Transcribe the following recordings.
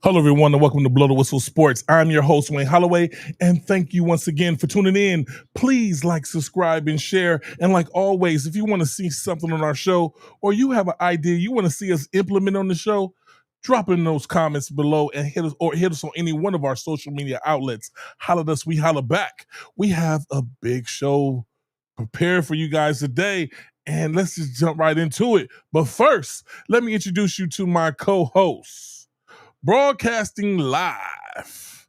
Hello, everyone, and welcome to Blow the Whistle Sports. I'm your host, Wayne Holloway, and thank you once again for tuning in. Please like, subscribe, and share. And like always, if you want to see something on our show or you have an idea you want to see us implement on the show, drop in those comments below and hit us on any one of our social media outlets. Holler at us, we holler back. We have a big show prepared for you guys today, and let's just jump right into it. But first, let me introduce you to my co-host. Broadcasting live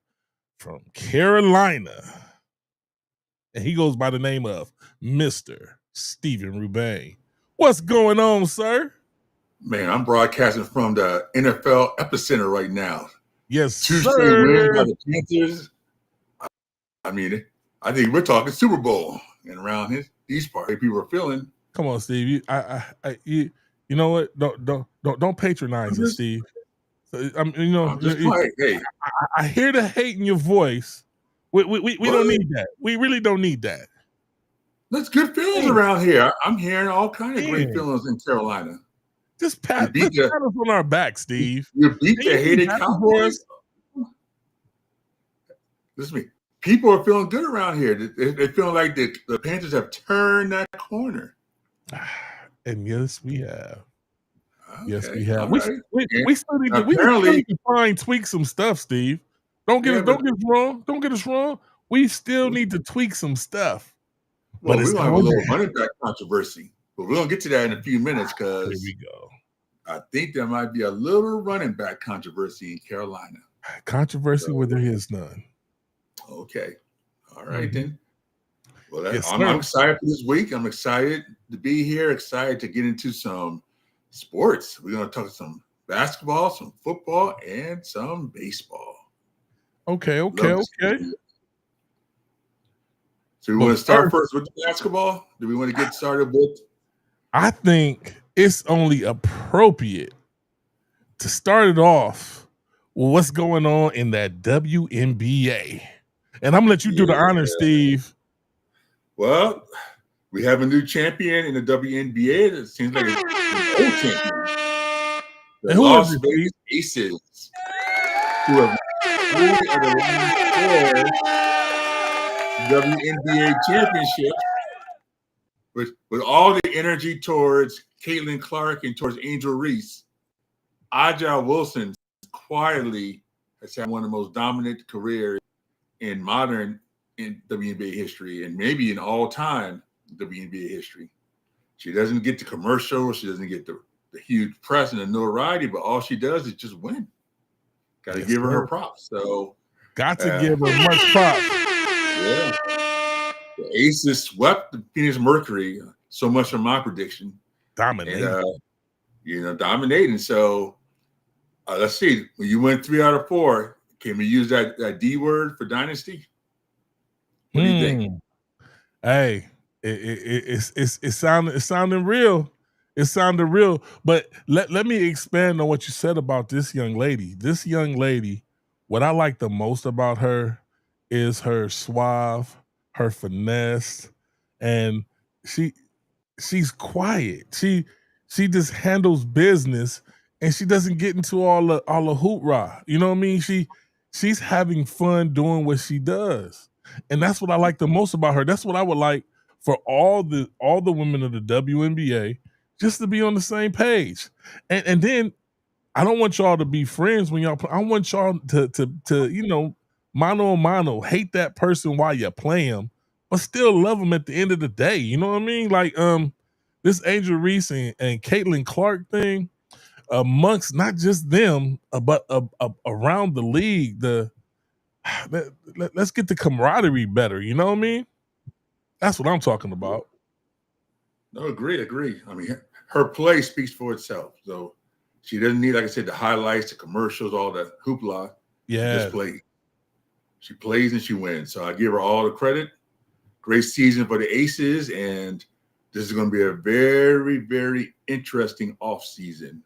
from Carolina. And he goes by the name of Mr. Steven Rubain. What's going on, sir? Man, I'm broadcasting from the NFL epicenter right now. Yes, Tuesday sir. win by the Panthers. I mean, I think we're talking Super Bowl. And around these parts, people are feeling. Come on, Steve. You know what? Don't patronize us, Steve. I'm just playing. Hey, I hear the hate in your voice. We don't need that. We really don't need that. There's good feelings around here. I'm hearing all kinds of great feelings in Carolina. Just pat us on our back, Steve. You beat the hated Cowboys. Listen to me. People are feeling good around here. They feel like the Panthers have turned that corner. And yes, we have. Okay. Yes, we have. Right. We still need to tweak some stuff, Steve. Don't get us wrong. Don't get us wrong. We still need to tweak some stuff. Well, we're gonna have a little running back controversy, but we're gonna get to that in a few minutes because here we go. I think there might be a little running back controversy in Carolina. Controversy where there is none. Okay. All right then. Well, I'm excited for this week. I'm excited to be here. Excited to get into some sports. We're going to talk some basketball, some football, and some baseball. Okay. So we want to start first with the basketball? Do we want to get started with? I think it's only appropriate to start it off with what's going on in that WNBA. And I'm going to let you do the honors, Steve. Well, we have a new champion in the WNBA. It seems like it's an old champion. The Las Vegas Aces, who have won the last 4 WNBA championships, with all the energy towards Caitlin Clark and towards Angel Reese. Aja Wilson quietly has had one of the most dominant careers in modern WNBA history, and maybe in all-time WNBA history. She doesn't get the commercials. She doesn't get the huge press and the notoriety, but all she does is just win. Got to give her props. So, got to give her much props. Yeah. The Aces swept the Phoenix Mercury. So much for my prediction. Dominating. Dominating. So, let's see. When you win 3 out of 4, can we use that D word for dynasty? What do you think? Hey, it's sounding real. It sounded real. But let me expand on what you said about this young lady. This young lady, what I like the most about her is her suave, her finesse, and she's quiet. She just handles business, and she doesn't get into all the hoorah. You know what I mean? She's having fun doing what she does. And that's what I like the most about her. That's what I would like for all the women of the WNBA, just to be on the same page. And then I don't want y'all to be friends when y'all play. I want y'all to mano a mano, hate that person while you play them, but still love them at the end of the day. You know what I mean? Like this Angel Reese and Caitlin Clark thing, amongst not just them, but around the league, let's get the camaraderie better. You know what I mean? That's what I'm talking about. No, agree. I mean, her play speaks for itself. So she doesn't need, like I said, the highlights, the commercials, all the hoopla. Yeah. She just plays. She plays and she wins. So I give her all the credit. Great season for the Aces. And this is going to be a very, very interesting offseason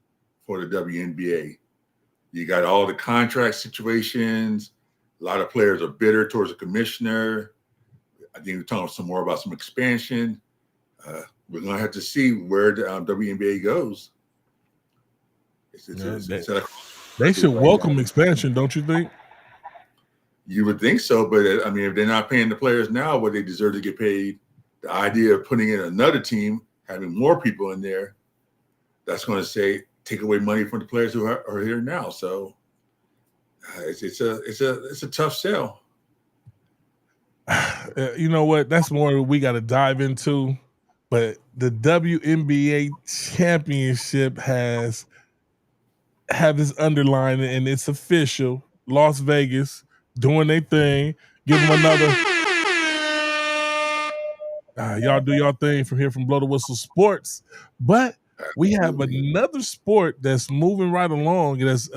for the WNBA. You got all the contract situations. A lot of players are bitter towards the commissioner. I think we're talking some more about some expansion. We're going to have to see where the WNBA goes. They should welcome expansion, don't you think? You would think so, but I mean, if they're not paying the players now what they deserve to get paid, the idea of putting in another team, having more people in there, that's going to take away money from the players who are here now. So it's a tough sell. You know what? That's more we got to dive into. But the WNBA championship have this underline, and it's official. Las Vegas doing their thing. Give them another. Y'all do y'all thing from here from Blow the Whistle Sports. But we have another sport that's moving right along. That's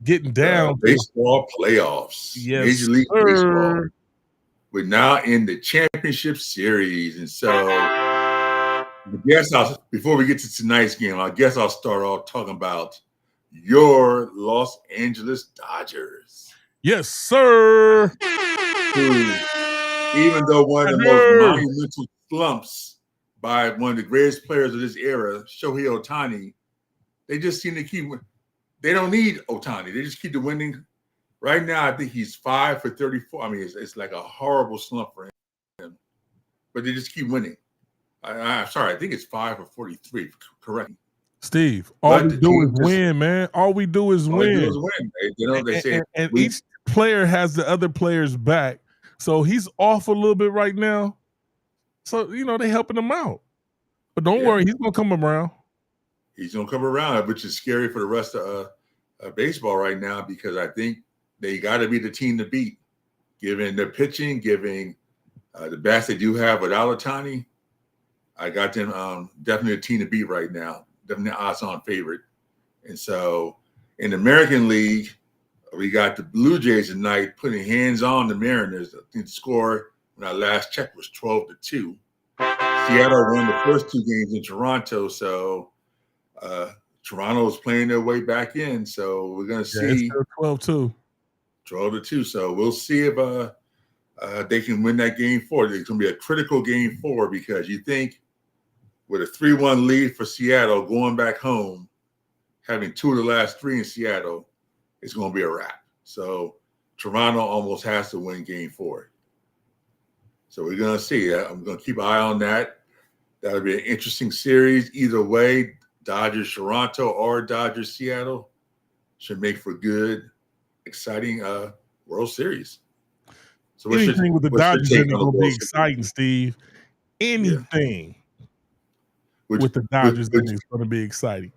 getting down. Baseball playoffs. Yes, Major League Baseball. We're now in the championship series. And so I guess before we get to tonight's game, I guess I'll start off talking about your Los Angeles Dodgers. Yes, sir. Even though one of the most monumental slumps by one of the greatest players of this era, Shohei Ohtani, they just seem to keep – they don't need Ohtani. They just keep the winning. Right now, I think he's 5 for 34. I mean, it's like a horrible slump for him. But they just keep winning. I'm sorry, I think it's 5 for 43. Correct. Steve, all we do is win, man. All we do is win. They say and each player has the other player's back. So he's off a little bit right now. So, they helping him out. But don't worry, he's going to come around. He's going to come around, which is scary for the rest of baseball right now because I think they got to be the team to beat. Given the pitching, giving the bats they do have without Ohtani, I got them definitely a team to beat right now. Definitely odds-on favorite. And so in the American League, we got the Blue Jays tonight putting hands on the Mariners. I think the score when I last checked was 12-2. Seattle won the first 2 games in Toronto, so Toronto is playing their way back in. So we're going to see 12-2. 12-2. So we'll see if they can win that game 4. It's going to be a critical game 4 because you think with a 3-1 lead for Seattle going back home, having 2 of the last 3 in Seattle, it's going to be a wrap. So Toronto almost has to win game 4. So we're going to see. I'm going to keep an eye on that. That'll be an interesting series. Either way, Dodgers Toronto or Dodgers Seattle should make for good, exciting World Series. So anything with the Dodgers is going to be exciting, Steve. Anything with the Dodgers is going to be exciting.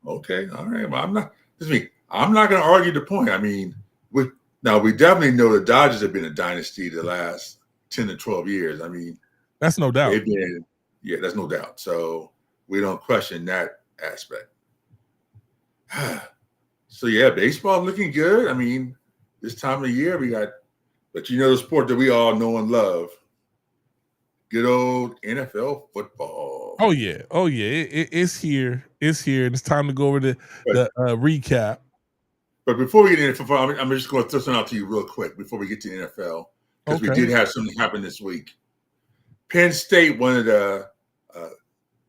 Okay, all right. Well, I'm not going to argue the point. I mean, we definitely know the Dodgers have been a dynasty the last 10 to 12 years. I mean, that's no doubt. That's no doubt. So we don't question that aspect. So baseball looking good. I mean, this time of year but the sport that we all know and love, good old NFL football. Oh yeah. It's here. It's here, and it's time to go over the recap. But before we get into football, I'm just going to throw something out to you real quick before we get to the NFL because we did have something happen this week. Penn State, one of the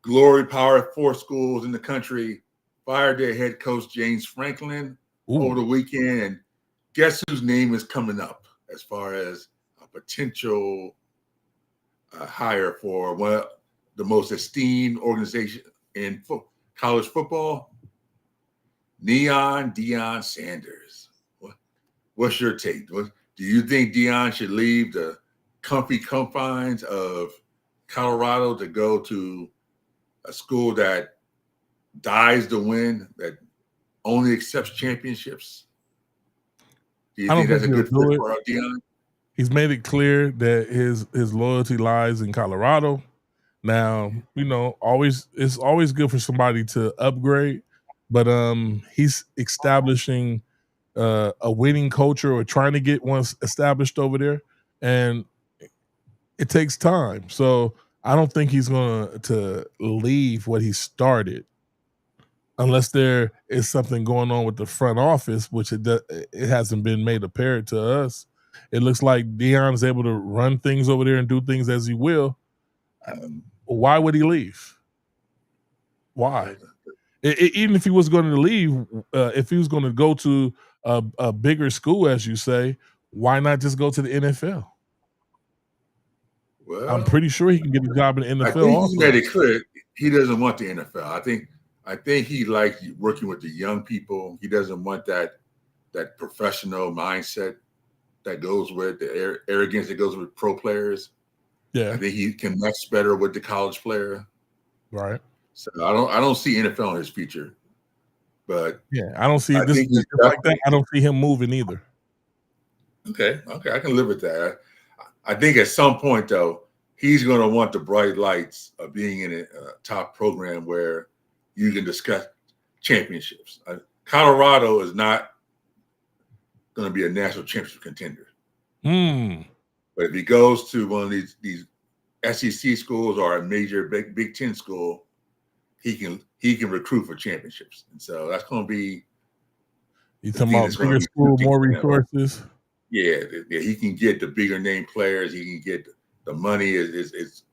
glory Power 4 schools in the country, fired their head coach James Franklin over the weekend. And guess whose name is coming up as far as a potential hire for one of the most esteemed organizations in college football? Deion Sanders. What's your take? Do you think Deion should leave the comfy confines of Colorado to go to a school that dies to win, that only accepts championships? Do you think that's a good fit for Deion? He's made it clear that his loyalty lies in Colorado. Now, it's always good for somebody to upgrade, but he's establishing a winning culture or trying to get one established over there, and it takes time. So I don't think he's going to leave what he started unless there is something going on with the front office, which it hasn't been made apparent to us. It looks like Deion's able to run things over there and do things as he will. Why would he leave? Why? Even if he was going to leave, if he was going to go to a bigger school, as you say, why not just go to the NFL? I'm Well, pretty sure he can get a job in the I NFL think he made also. it clear he doesn't want the NFL. I think he likes working with the young people. He doesn't want that professional mindset that goes with the arrogance that goes with pro players. I Yeah, think he connects better with the college player. right. So I don't see NFL in his future. But Yeah, I don't see I this think he's just like that. I don't see him moving either. okay. I can live with that. I think at some point though, he's going to want the bright lights of being in a top program where you can discuss championships. Colorado is not going to be a national championship contender. But if he goes to one of these SEC schools or a major Big Ten school, he can recruit for championships, and so that's going to be You the talking thing about that's going to bigger be school, tempting more to him. resources? Yeah, he can get the bigger name players. He can get the money is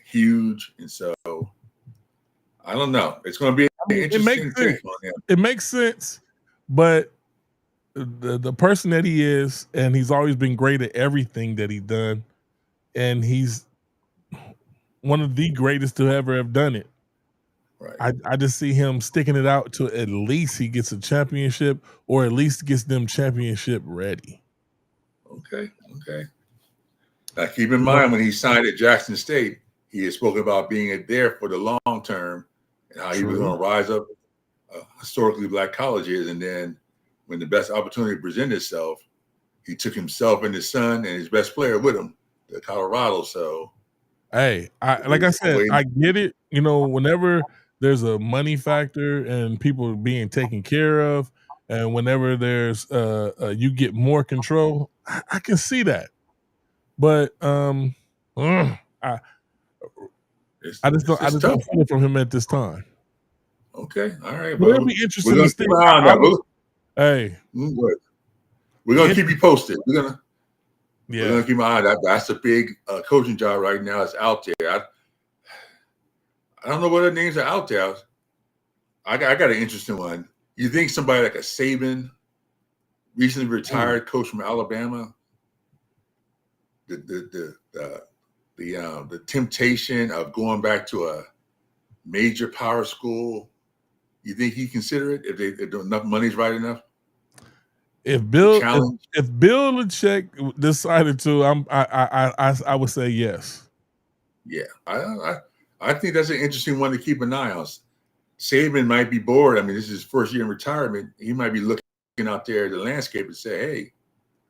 huge, and so I don't know. It's going to be an It makes interesting sense. take on him. It makes sense, but the person that he is, and he's always been great at everything that he's done, and he's one of the greatest to ever have done it. Right. I just see him sticking it out to at least he gets a championship, or at least gets them championship ready. Okay. Now keep in mind when he signed at Jackson State, he had spoken about being there for the long term and how he was going to rise up historically black colleges. And then when the best opportunity presented itself, he took himself and his son and his best player with him to Colorado. So, hey, like I said, I get it. You know, whenever there's a money factor and people being taken care of, and whenever there's you get more control, I can see that. But I just don't feel it from him at this time. Okay, all right. But Well, it'll be interesting we're to gonna see. keep an eye on that. Hey, we're gonna keep you posted. We're gonna keep an eye on that. That's a big coaching job right now. It's out there. I don't know what other names are out there. I got an interesting one. You think somebody like a Saban, recently retired coach from Alabama, the temptation of going back to a major power school, you think he consider it if enough money's right enough? If Bill Belichick decided to, I would say yes. Yeah, I think that's an interesting one to keep an eye on. Saban might be bored. I mean, this is his first year in retirement. He might be looking out there at the landscape and say, "Hey,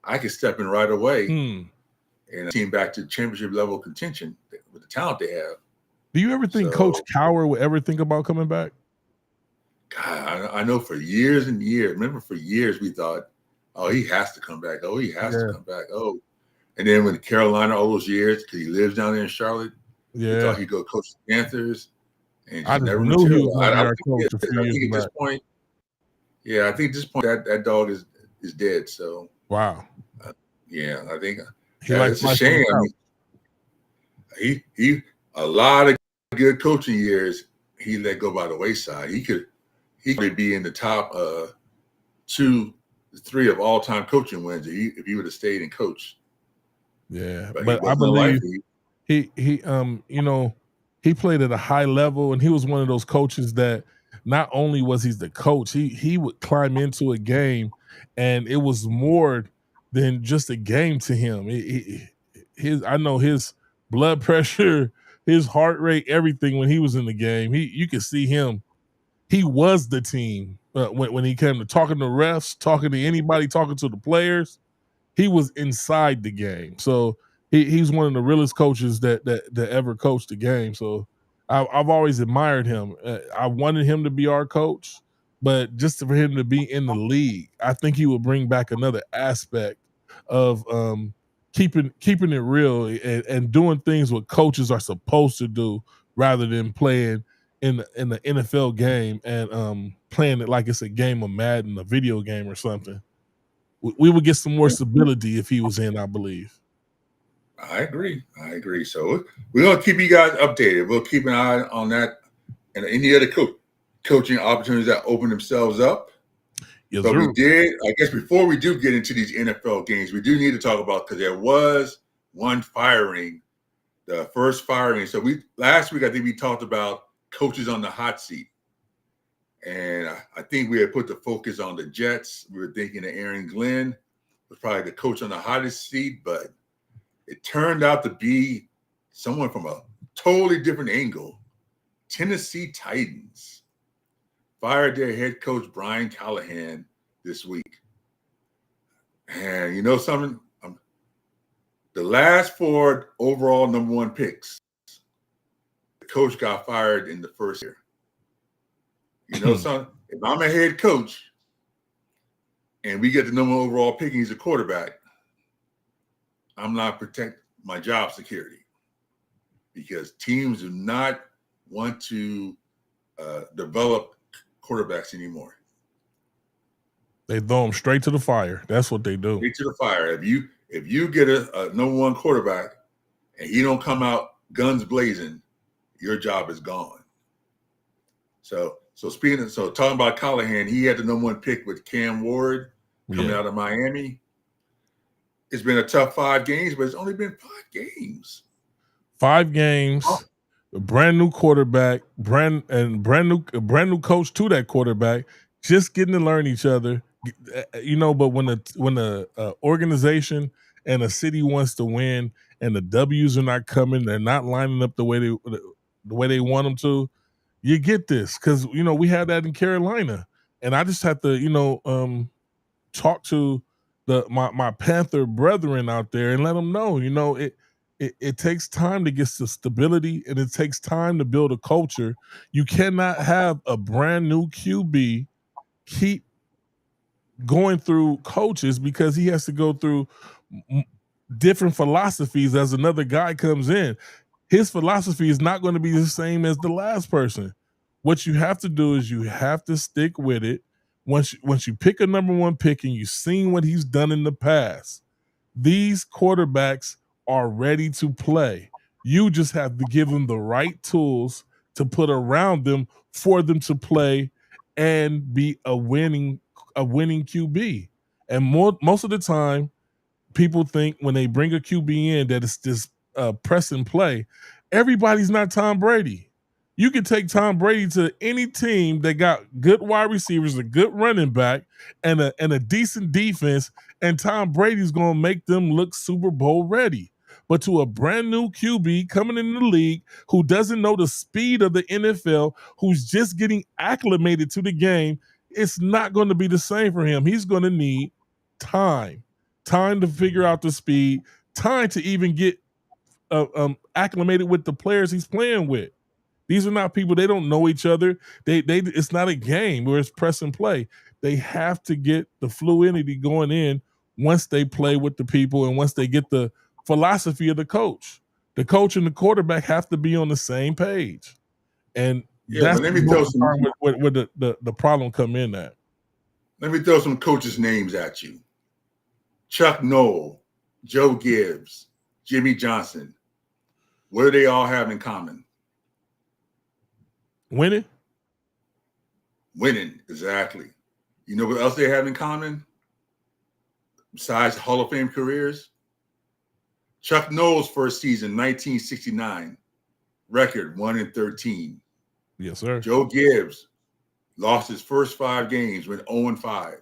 I can step in right away and team back to championship level contention with the talent they have." Do you ever think Coach Cowher would ever think about coming back? God, I know for years and years. Remember, for years we thought, "Oh, he has to come back. Oh, he has to come back. Oh," and then when Carolina all those years, because he lives down there in Charlotte, we thought he'd go coach the Panthers, and I just just never knew he was materialized. going to be I our coach a few years back. This point, I think at this point that dog is dead. So wow, yeah, I think it's a shame. I mean, he a lot of good coaching years he let go by the wayside. He could be in the top 2, 3 of all time coaching wins if he would have stayed and coached. Yeah, but I believe he you know, he played at a high level, and he was one of those coaches that not only was he the coach, he would climb into a game, and it was more than just a game to him. I know his blood pressure, his heart rate, everything when he was in the game. You could see him. He was the team when he came to talking to refs, talking to anybody, talking to the players. He was inside the game. So he's one of the realest coaches that ever coached the game. So I've always admired him. I wanted him to be our coach, but just for him to be in the league, I think he would bring back another aspect of keeping it real and doing things what coaches are supposed to do, rather than playing in the NFL game and playing it like it's a game of Madden, a video game or something. We would get some more stability if he was in, I believe. I agree. So we're going to keep you guys updated. We'll keep an eye on that and any other coach coaching opportunities that open themselves up. Yes, but sir. we did, I guess before we do get into these NFL games, we do need to talk about, because there was one firing, the first firing. So last week, I think we talked about coaches on the hot seat. And I think we had put the focus on the Jets. We were thinking that Aaron Glenn was probably the coach on the hottest seat, but it turned out to be someone from a totally different angle. Tennessee Titans fired their head coach, Brian Callahan, this week. And you know something? The last 4 overall #1 picks, the coach got fired in the first year. You know something? If I'm a head coach and we get the #1 overall pick and he's a quarterback, I'm not protect my job security, because teams do not want to develop quarterbacks anymore. They throw them straight to the fire. That's what they do. Straight to the fire. If you get a #1 quarterback and he don't come out guns blazing, your job is gone. So talking about Callahan, he had the #1 pick with Cam Ward coming out of Miami. It's been a tough 5 games, but it's only been 5 games. 5 games. Oh. A brand new quarterback, brand new coach to that quarterback, just getting to learn each other. You know, but when the organization and a city wants to win and the W's are not coming, they're not lining up the way they want them to, you get this. Because, you know, we had that in Carolina, and I just have to, talk to my Panther brethren out there and let them know, you know, it takes time to get to stability, and it takes time to build a culture. You cannot have a brand new QB keep going through coaches, because he has to go through different philosophies as another guy comes in. His philosophy is not going to be the same as the last person. What you have to do is you have to stick with it. Once you pick a #1 pick and you've seen what he's done in the past, these quarterbacks are ready to play. You just have to give them the right tools to put around them for them to play and be a winning QB. And most of the time, people think when they bring a QB in that it's just press and play. Everybody's not Tom Brady. You can take Tom Brady to any team that got good wide receivers, a good running back, and a decent defense, and Tom Brady's going to make them look Super Bowl ready. But to a brand new QB coming in the league who doesn't know the speed of the NFL, who's just getting acclimated to the game, it's not going to be the same for him. He's going to need time to figure out the speed, time to even get acclimated with the players he's playing with. These are not people, they don't know each other. It's not a game where it's press and play. They have to get the fluidity going in once they play with the people and once they get the philosophy of the coach. The coach and the quarterback have to be on the same page. And that's where the problem come in at. Let me throw some coaches' names at you. Chuck Noll, Joe Gibbs, Jimmy Johnson. What do they all have in common? Winning, exactly. You know what else they have in common besides Hall of Fame careers? Chuck Noll's first season, 1969, record 1-13. Yes, sir. Joe Gibbs lost his first 5 games, went 0-5.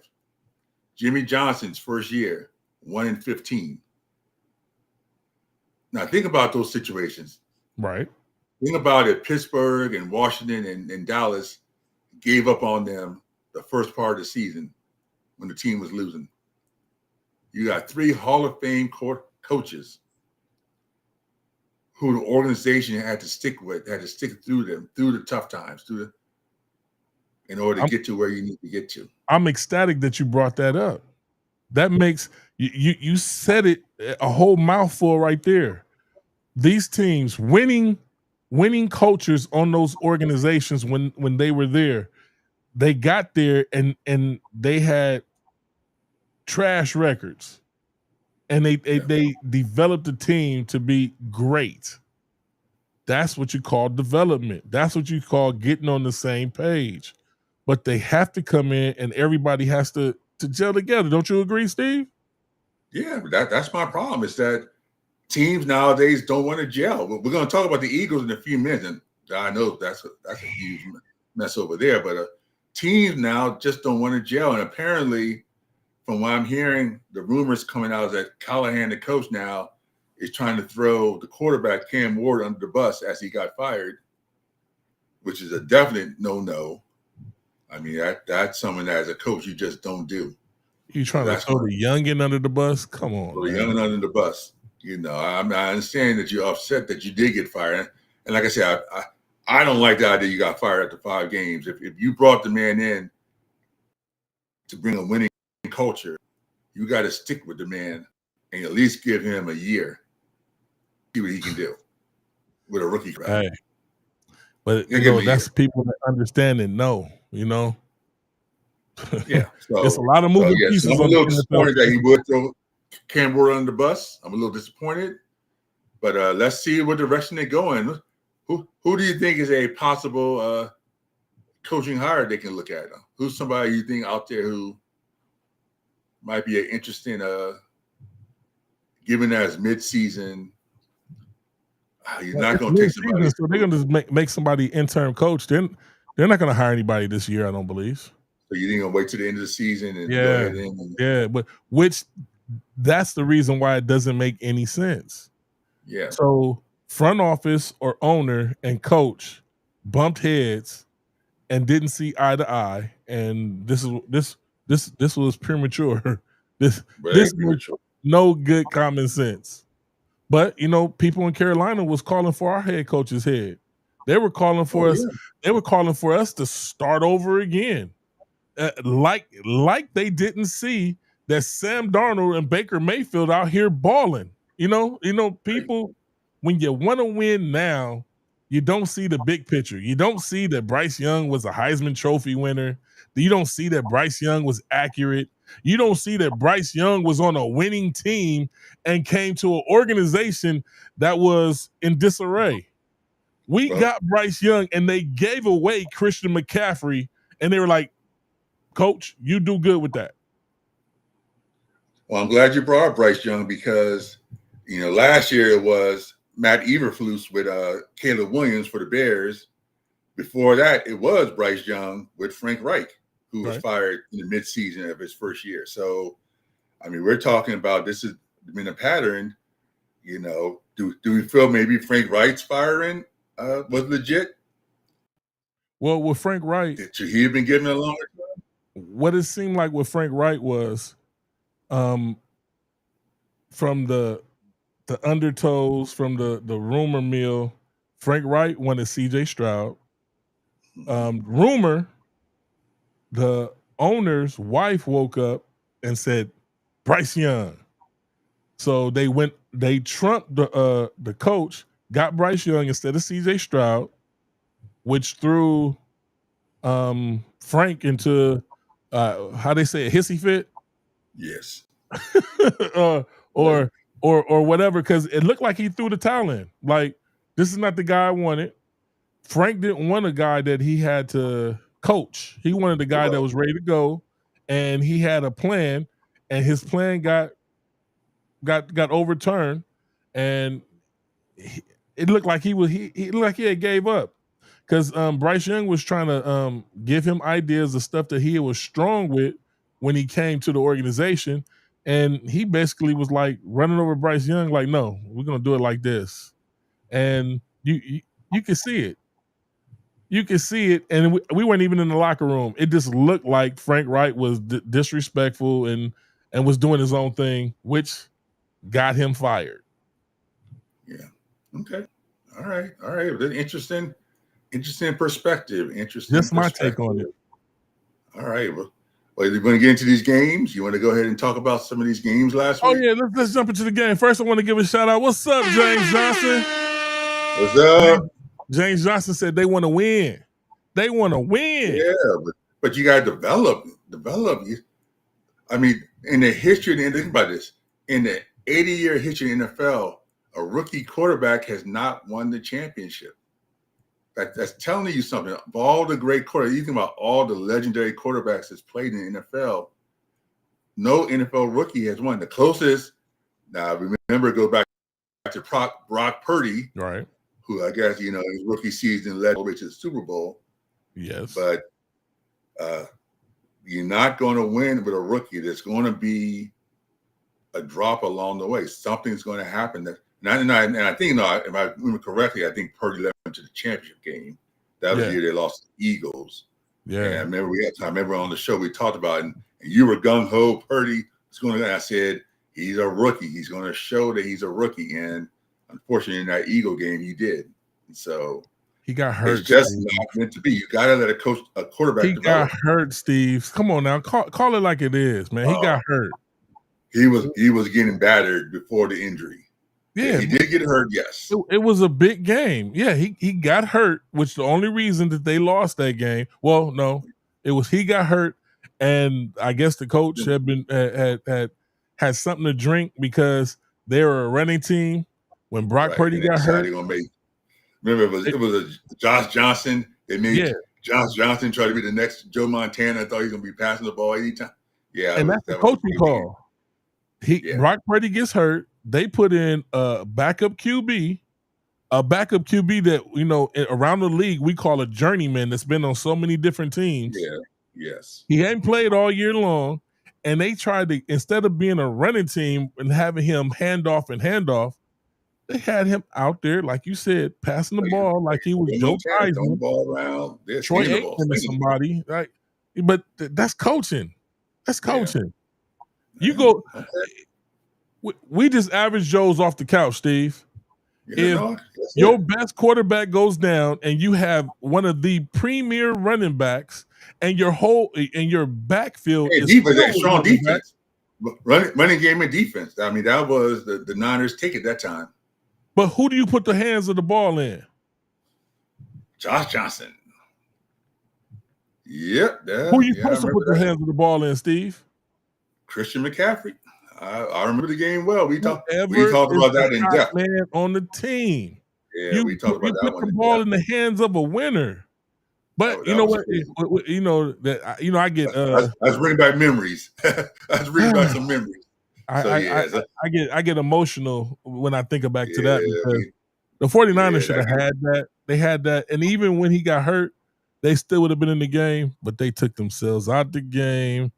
Jimmy Johnson's first year, 1-15. Now think about those situations. Right. Think about it. Pittsburgh and Washington and Dallas gave up on them the first part of the season when the team was losing. You got 3 Hall of Fame coaches who the organization had to stick through them, through the tough times, in order to get to where you need to get to. I'm ecstatic that you brought that up. That makes you said it a whole mouthful right there. These teams winning cultures on those organizations when they were there, they got there and they had trash records, and they developed the team to be great. That's what you call development. That's what you call getting on the same page. But they have to come in and everybody has to gel together. Don't you agree, Steve? Yeah, that's my problem. Is that teams nowadays don't want to gel. We're going to talk about the Eagles in a few minutes, and I know that's a huge mess over there. But teams now just don't want to gel, and apparently, from what I'm hearing, the rumors coming out is that Callahan, the coach now, is trying to throw the quarterback Cam Ward under the bus as he got fired, which is a definite no-no. I mean, that's something that as a coach you just don't do. You trying to throw the youngin under the bus? Come on, the youngin under the bus. You know, I understand that you're upset that you did get fired, and like I said, I don't like the idea you got fired after 5 games. If you brought the man in to bring a winning culture, you got to stick with the man and at least give him a year, see what he can do with a rookie. Hey, but you know that's people that understand and know. You know, yeah, so, it's a lot of moving pieces. So I'm a little disappointed that he would throw Cam Ward under the bus. I'm a little disappointed, but let's see what direction they're going. Who do you think is a possible coaching hire they can look at? Who's somebody you think out there who might be an interesting, given as mid-season? He's not going to take somebody. So they're going to just make somebody interim coach. They're not going to hire anybody this year, I don't believe. So you think going to wait to the end of the season and go ahead and but that's the reason why it doesn't make any sense. Yeah. So front office or owner and coach bumped heads and didn't see eye to eye, and this was premature. This was no good common sense. But you know, people in Carolina was calling for our head coach's head. They were calling for us. Yeah. They were calling for us to start over again, like they didn't see that Sam Darnold and Baker Mayfield out here balling. You know, people, when you want to win now, you don't see the big picture. You don't see that Bryce Young was a Heisman Trophy winner. You don't see that Bryce Young was accurate. You don't see that Bryce Young was on a winning team and came to an organization that was in disarray. We got Bryce Young and they gave away Christian McCaffrey, and they were like, Coach, you do good with that. Well, I'm glad you brought up Bryce Young because, you know, last year it was Matt Eberflus with Caleb Williams for the Bears. Before that, it was Bryce Young with Frank Reich, who was fired in the midseason of his first year. So, I mean, we're talking about this has been a pattern. You know, do we feel maybe Frank Reich's firing was legit? Well, with Frank Reich, should he have been given a longer time? What it seemed like with Frank Reich was, from the undertows, from the rumor mill, Frank Reich wanted C.J. Stroud. Rumor, the owner's wife woke up and said Bryce Young. So they trumped the coach, got Bryce Young instead of C.J. Stroud, which threw Frank into how they say a hissy fit. Yes. or whatever, because it looked like he threw the towel in. Like, this is not the guy I wanted. Frank didn't want a guy that he had to coach. He wanted a guy that was ready to go, and he had a plan, and his plan got overturned, and it looked like he looked like he had gave up, because Bryce Young was trying to give him ideas of stuff that he was strong with when he came to the organization, and he basically was like running over Bryce Young, like, no, we're gonna do it like this, and you can see it. You can see it, and we weren't even in the locker room. It just looked like Frank Reich was disrespectful and was doing his own thing, which got him fired. Yeah. Okay. All right. Interesting perspective. That's my take on it. All right. Well, you want to get into these games? You want to go ahead and talk about some of these games last week? Oh yeah, let's jump into the game. First, I want to give a shout out. What's up, James Johnson? What's up? James Johnson said they want to win. They want to win. Yeah, but you got to develop. I mean, in the history, and think about this, in the 80-year history of the NFL, a rookie quarterback has not won the championship. That's telling you something. Of all the great quarterbacks, you think about all the legendary quarterbacks that's played in the NFL, no NFL rookie has won. The closest, now remember, go back to Brock Purdy, right? Who I guess, his rookie season led over to the Super Bowl. Yes. But you're not going to win with a rookie. There's going to be a drop along the way. Something's going to happen. And I think, if I remember correctly, I think Purdy led them to the championship game. That was the year they lost to the Eagles. Yeah. And I remember on the show we talked about it, and you were gung-ho, Purdy was going to, I said, he's a rookie. He's going to show that he's a rookie. And unfortunately, in that Eagle game, he did. And so he got hurt. It's just not meant to be. You got to let a quarterback develop. He got hurt, Steve. Come on now. Call it like it is, man. He got hurt. He was getting battered before the injury. Yeah, he did get hurt. Yes, it was a big game. Yeah, he got hurt, which the only reason that they lost that game. Well, no, it was he got hurt, and I guess the coach had something to drink because they were a running team. When Brock Purdy got hurt, remember it was Josh Johnson. They made Josh Johnson try to be the next Joe Montana. I thought he was going to be passing the ball anytime. Yeah, and that's the coaching call. Brock Purdy gets hurt. They put in a backup QB that, around the league, we call a journeyman that's been on so many different teams. Yeah, yes. He hadn't played all year long, and they tried to, instead of being a running team and having him hand off, they had him out there, like you said, passing the ball like he was Joe Theismann. Ball around. Troy Aikman or somebody. Right? But that's coaching. That's coaching. Yeah. You go... Okay. We just average Joes off the couch, Steve. If your best quarterback goes down and you have one of the premier running backs and your backfield is strong defense, running game and defense. I mean, that was the Niners' take at that time. But who do you put the hands of the ball in? Josh Johnson. Yep. Who are you supposed to put the hands of the ball in, Steve? Christian McCaffrey. I remember the game well. We talked about that in depth. Man on the team. Yeah, we talked about that one. Put the ball in the hands of a winner. But you know what? I get. Let's bring back memories. Let's bring back some memories. I get emotional when I think back to that because the 49ers should have had that. They had that, and even when he got hurt, they still would have been in the game, but they took themselves out the game.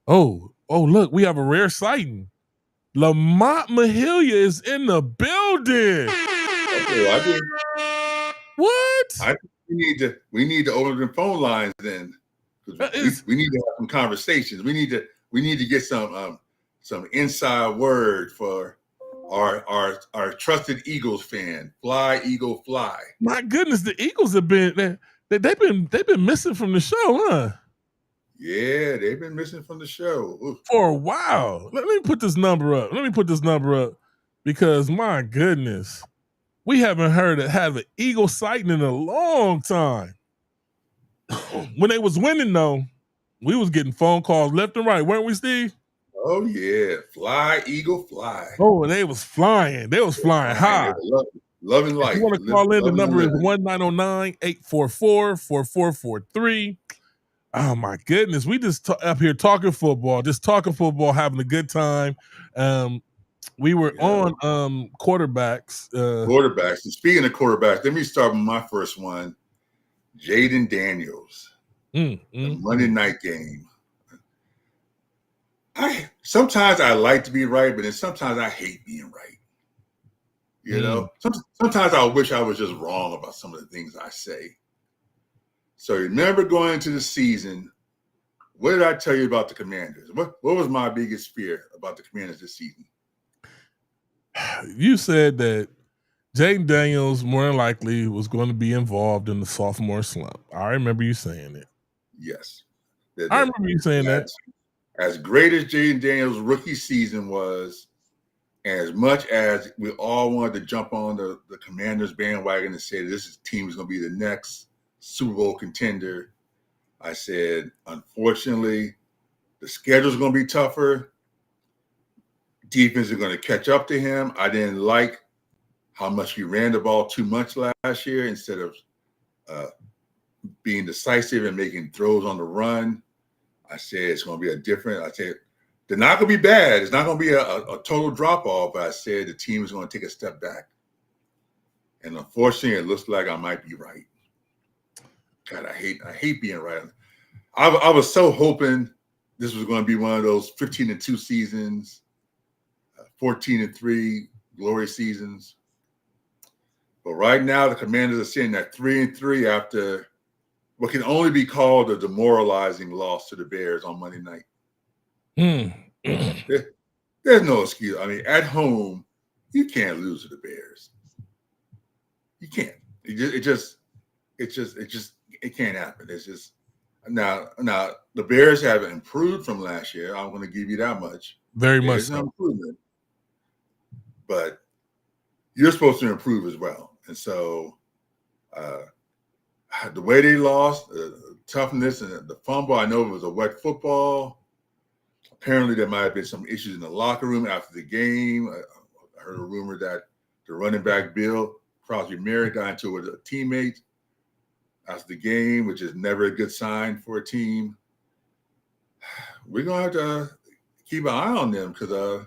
Oh, look, we have a rare sighting. Lamont Mahilia is in the building. Okay, what? We need to open the phone lines then. We need to have some conversations. We need to get some inside word for our trusted Eagles fan. Fly, Eagle, fly. My goodness, the Eagles have been they've been missing from the show, huh? Yeah, they've been missing from the show. Oof. For a while. Let me put this number up. Because my goodness, we haven't had an Eagle sighting in a long time. When they was winning, though, we was getting phone calls left and right, weren't we, Steve? Oh yeah, fly, Eagle, fly. Oh, they was flying. They was flying high. Loving life. If you want to call in, the number is 1-909-844-4443. Oh my goodness, we just up here talking football, having a good time. We were on quarterbacks. Quarterbacks. And speaking of quarterbacks, let me start with my first one, Jaden Daniels. The Monday night game. Sometimes I like to be right, but then sometimes I hate being right. You know, sometimes I wish I was just wrong about some of the things I say. So remember going into the season, what did I tell you about the Commanders? What was my biggest fear about the Commanders this season? You said that Jaden Daniels more than likely was going to be involved in the sophomore slump. I remember you saying it. Yes. I remember you saying that. As great as Jaden Daniels' rookie season was, and as much as we all wanted to jump on the Commanders bandwagon and say this team is going to be the next Super Bowl contender, I said, unfortunately, the schedule is going to be tougher. Defense is going to catch up to him. I didn't like how much we ran the ball too much last year instead of being decisive and making throws on the run. I said it's going to be I said they're not going to be bad. It's not going to be a total drop off. But I said the team is going to take a step back. And unfortunately, it looks like I might be right. God, I hate being right. I was so hoping this was going to be one of those 15-2 seasons, 14-3 glory seasons. But right now, the Commanders are sitting at 3-3 after what can only be called a demoralizing loss to the Bears on Monday night. There's no excuse. I mean, at home, you can't lose to the Bears. You can't. It can't happen. It's just now the Bears have improved from last year. I'm going to give you that much. Very much so. Improvement, but you're supposed to improve as well. And so, the way they lost, the toughness and the fumble. I know it was a wet football. Apparently, there might have been some issues in the locker room after the game. I heard a rumor that the running back Bill Crosby married got into it with a teammate after the game, which is never a good sign for a team. We're gonna have to keep an eye on them because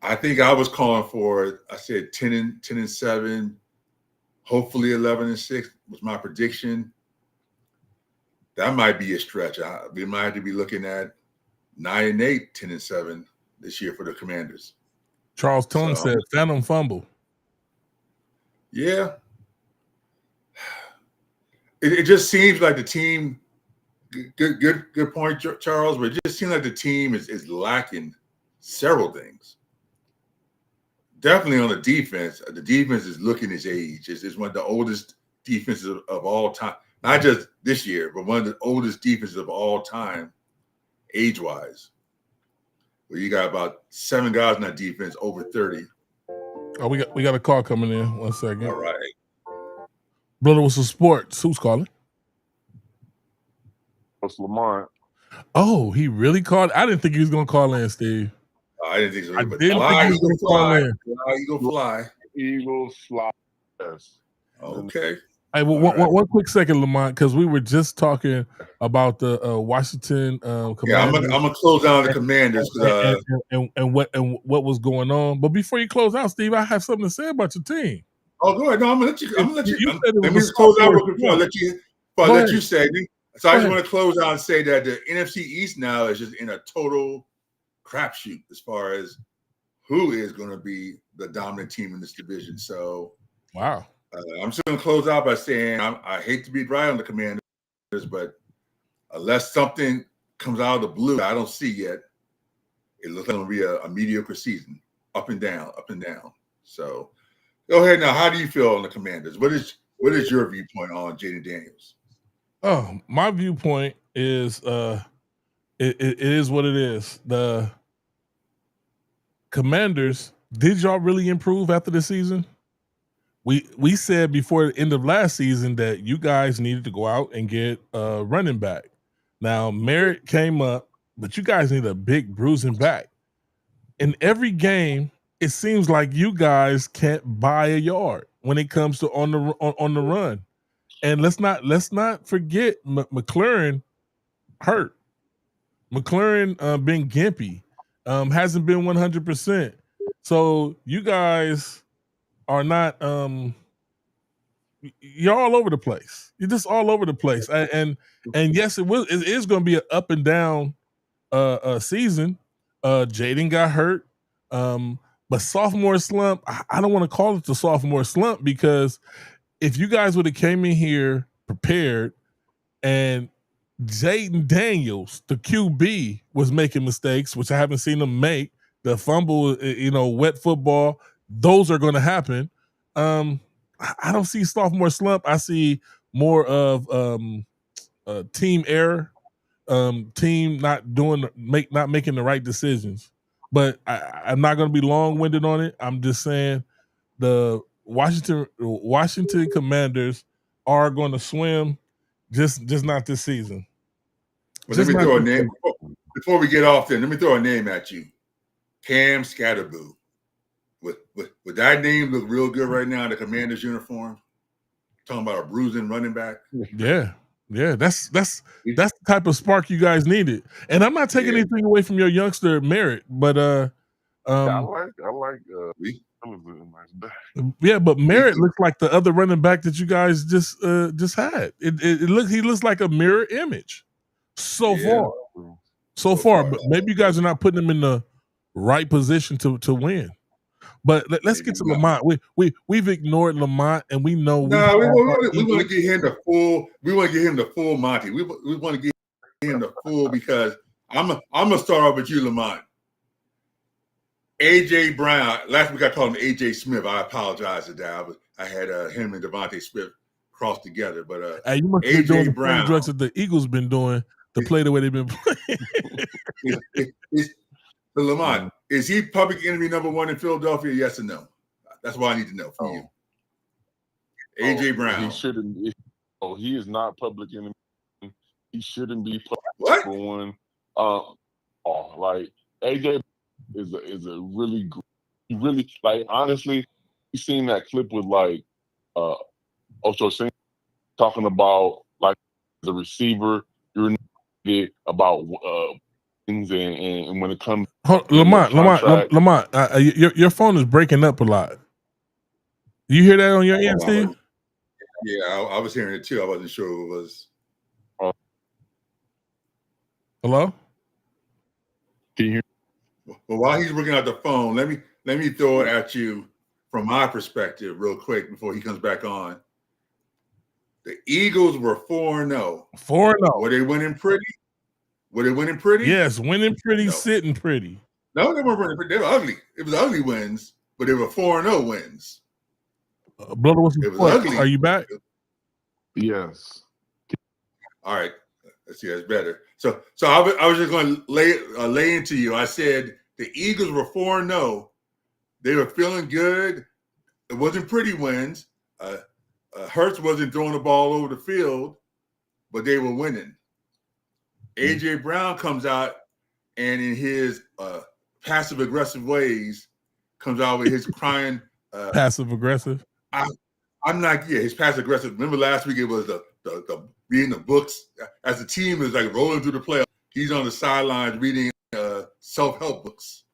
I think I was calling for. I said 10-7, hopefully 11-6 was my prediction. That might be a stretch. We might have to be looking at 9-8, 10-7 this year for the Commanders. Charles Tone said phantom fumble. Yeah. It just seems like the team, good point, Charles, but it just seems like the team is lacking several things. Definitely on the defense. The defense is looking its age. It's one of the oldest defenses of all time. Not just this year, but one of the oldest defenses of all time, age-wise. Where you got about 7 guys in that defense over 30. Oh, we got a call coming in. 1 second. All right. Brother with some sports. Who's calling? It's Lamont. Oh, he really called? I didn't think he was going to call in, Steve. I didn't think so. I didn't think he was going to call in. Eagles fly. Yes. Okay. Hey, one quick second, Lamont, because we were just talking about the Washington Commanders. Yeah, I'm gonna close down the Commanders and what was going on. But before you close out, Steve, I have something to say about your team. Oh, go ahead. No, I'm gonna let you. Let me close out before I let you say. So I just want to close out and say that the NFC East now is just in a total crapshoot as far as who is going to be the dominant team in this division. So, wow. I'm just going to close out by saying I hate to be right on the Commanders, but unless something comes out of the blue I don't see yet, it looks like it'll be a mediocre season, up and down. So, go ahead now. How do you feel on the Commanders? What is your viewpoint on Jaden Daniels? Oh, my viewpoint is it is what it is. The Commanders, did y'all really improve after the season? We said before the end of last season that you guys needed to go out and get a running back. Now, Merritt came up, but you guys need a big bruising back. In every game, it seems like you guys can't buy a yard when it comes to on the run. And let's not forget McLaurin hurt. McLaurin being gimpy, hasn't been 100%. So you guys are not you're all over the place. You're just all over the place. And yes, it is going to be an up and down season. Jaden got hurt. But sophomore slump, I don't want to call it the sophomore slump because if you guys would have came in here prepared and Jaden Daniels, the QB, was making mistakes, which I haven't seen him make, the fumble, wet football, those are going to happen. I don't see sophomore slump. I see more of team error, team not making the right decisions. But I'm not going to be long-winded on it. I'm just saying the Washington Commanders are going to swim, just not this season. Well, let me throw a name before we get off there. Let me throw a name at you, Cam Scatterboo. Would that name look real good right now in the Commander's uniform? Talking about a bruising running back. Yeah. That's the type of spark you guys needed. And I'm not taking anything away from your youngster Merritt, but I like yeah, but Merritt looks like the other running back that you guys just had. He looks like a mirror image so far. But maybe you guys are not putting him in the right position to win. But let's get to Lamont. We've ignored Lamont, and we know we want to get him the full. We want to get him the full Monty. We want to get him the full because I'm gonna start off with you, Lamont. AJ Brown. Last week I called him AJ Smith. I apologize for that. I had him and Devontae Smith crossed together, but you must be doing the same drugs that the Eagles been doing to play the way they've been playing. So Lamont, is he public enemy number one in Philadelphia? Yes or no? That's what I need to know from you. AJ Brown. He shouldn't be. He is not public enemy. He shouldn't be public number one. Like AJ is a really like honestly, you seen that clip with like Ocho Cinco talking about like the receiver, you're about things and when it comes Lamont, your phone is breaking up a lot. You hear that on your end, Steve? Yeah, I was hearing it too. I wasn't sure it was. Hello? Can you hear? Well, while he's working out the phone, let me throw it at you from my perspective real quick before he comes back on. The Eagles were 4-0. 4-0. Were they winning pretty? Were they winning pretty? Yes, winning pretty, sitting pretty. No, they weren't winning pretty. They were ugly. It was ugly wins, but they were 4-0 wins. Brother, it was ugly. Are you back? Yes. All right. Let's see. That's better. So I was just going to lay into you. I said the Eagles were 4-0. They were feeling good. It wasn't pretty wins. Hurts wasn't throwing the ball over the field, but they were winning. AJ Brown comes out and in his passive aggressive ways comes out with his crying passive aggressive. I'm not his passive aggressive. Remember last week it was the reading the books as the team is like rolling through the playoffs. He's on the sidelines reading self-help books.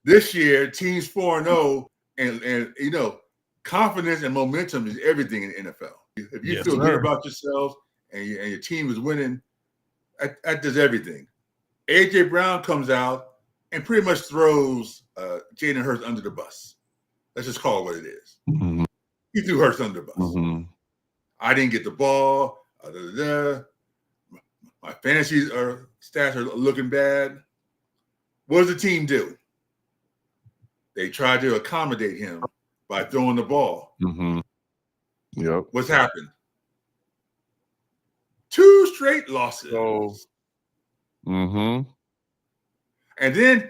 This year, teams 4-0 and you know, confidence and momentum is everything in the NFL. If you feel good about yourselves and your team is winning, that does everything. AJ Brown comes out and pretty much throws Jalen Hurts under the bus. Let's just call it what it is. Mm-hmm. He threw Hurts under the bus. Mm-hmm. I didn't get the ball. My fantasy stats are looking bad. What does the team do? They tried to accommodate him by throwing the ball. Mm-hmm. Yep. What's happened? 2 straight losses. Mm-hmm. And then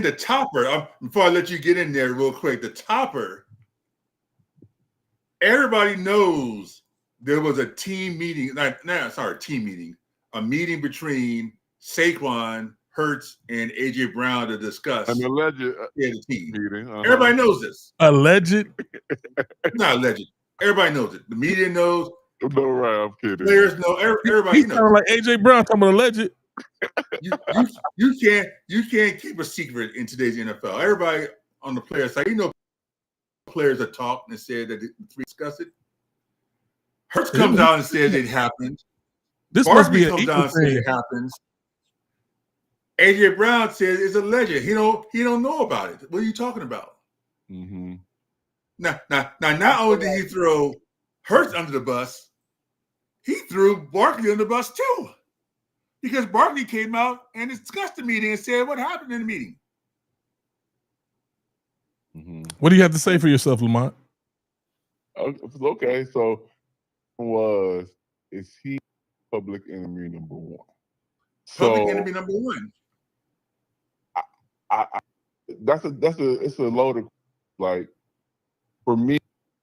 the topper, before I let you get in there real quick, the topper, everybody knows there was a team meeting, a meeting between Saquon, Hurts, and AJ Brown to discuss an alleged the team. meeting. Everybody knows this. Alleged? Not alleged. Everybody knows it. The media knows. No, right, I'm kidding. Players know. Everybody knows. Sound like AJ Brown talking about alleged. You can't keep a secret in today's NFL. Everybody on the player side, players that talked and said that we discussed it. Hurts comes out and says it happened. This Barkley must be comes down and says it happens. AJ Brown says it's alleged. He don't know about it. What are you talking about? Mm-hmm. Now, not only did he throw Hurts under the bus, he threw Barkley under the bus too. Because Barkley came out and discussed the meeting and said what happened in the meeting. Mm-hmm. What do you have to say for yourself, Lamont? Okay, so is he public enemy number one? Public enemy number one. It's a loaded, like, for me,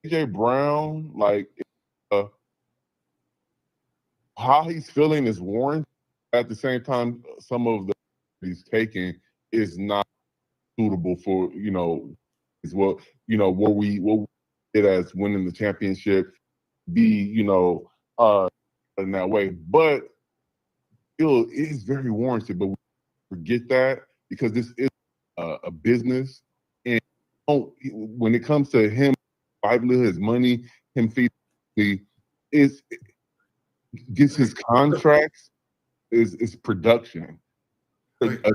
AJ Brown, like, how he's feeling is warranted. At the same time, some of the he's taking is not suitable for, as well, what we did as winning the championship, be, in that way. But still, it is very warranted. But we forget that because this is a business, and when it comes to him, livelihood, his money, him feeding, gets his contracts is production. Okay,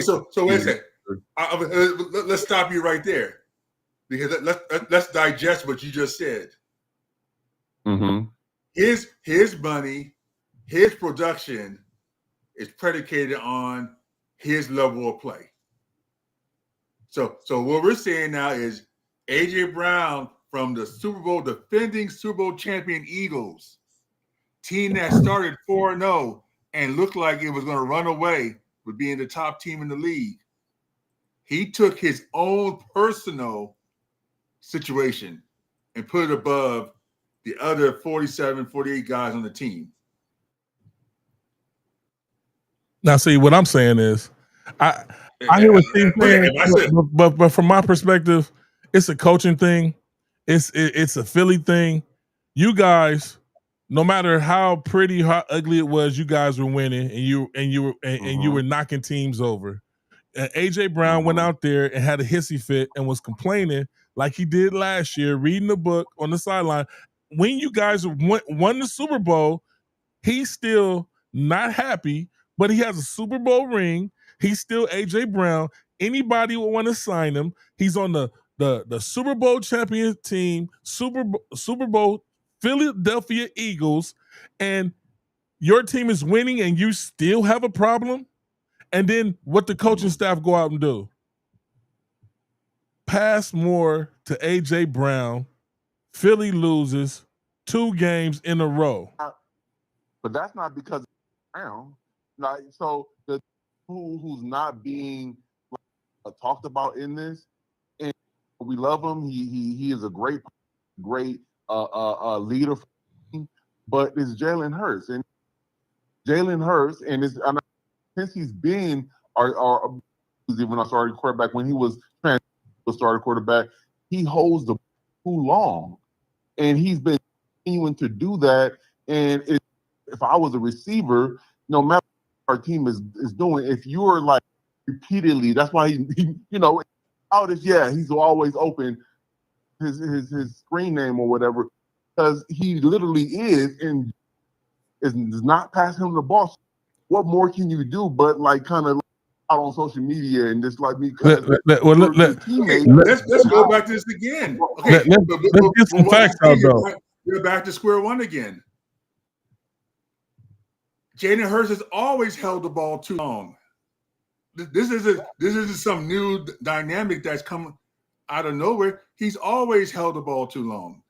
so wait a second. Let's stop you right there, because let's digest what you just said. Mm-hmm. His money, his production is predicated on his level of play. So what we're saying now is AJ Brown from the defending Super Bowl champion Eagles, team that started 4-0 and looked like it was going to run away with being the top team in the league. He took his own personal situation and put it above the other 47, 48 guys on the team. Now, see, what I'm saying is, I hear what Steve's saying, but from my perspective, it's a coaching thing. It's a Philly thing. You guys, no matter how pretty, how ugly it was, you guys were winning, and you were knocking teams over. And AJ Brown went out there and had a hissy fit and was complaining like he did last year, reading the book on the sideline. When you guys won the Super Bowl, he's still not happy, but he has a Super Bowl ring. He's still AJ Brown. Anybody would want to sign him. He's on the Super Bowl champion team, Super Bowl Philadelphia Eagles, and your team is winning and you still have a problem? And then what the coaching staff go out and do? Pass more to AJ Brown. Philly loses 2 games in a row. But that's not because of Brown. Like, so the who's not being talked about in this, and we love him. He is a great leader, but it's Jalen Hurts, and since he's been our when I started quarterback, when he was started quarterback, he holds the too long, and he's been continuing to do that. And if I was a receiver, no matter what our team is doing, if you're like repeatedly, that's why he he's always open his screen name or whatever, because he literally is not passing him the ball. What more can you do but like kind of out on social media and just like me? Let's go back to this again. Okay, let's get some facts out though. We're back to square one again. Jalen Hurts has always held the ball too long. This isn't some new dynamic that's come out of nowhere. He's always held the ball too long.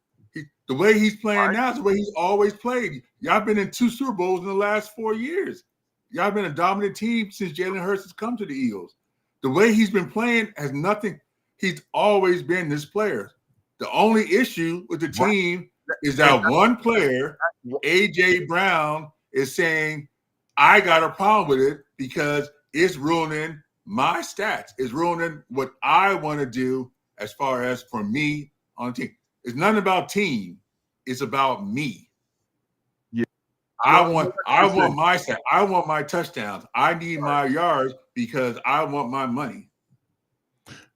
The way he's playing now is the way he's always played. Y'all been in 2 Super Bowls in the last 4 years. Y'all been a dominant team since Jalen Hurts has come to the Eagles. The way he's been playing has nothing. He's always been this player. The only issue with the team is that one player, AJ Brown, is saying, I got a problem with it because it's ruining my stats. It's ruining what I want to do as far as for me on the team. It's nothing about team. It's about me. Yeah. I want my stats. I want my touchdowns. I need my yards because I want my money.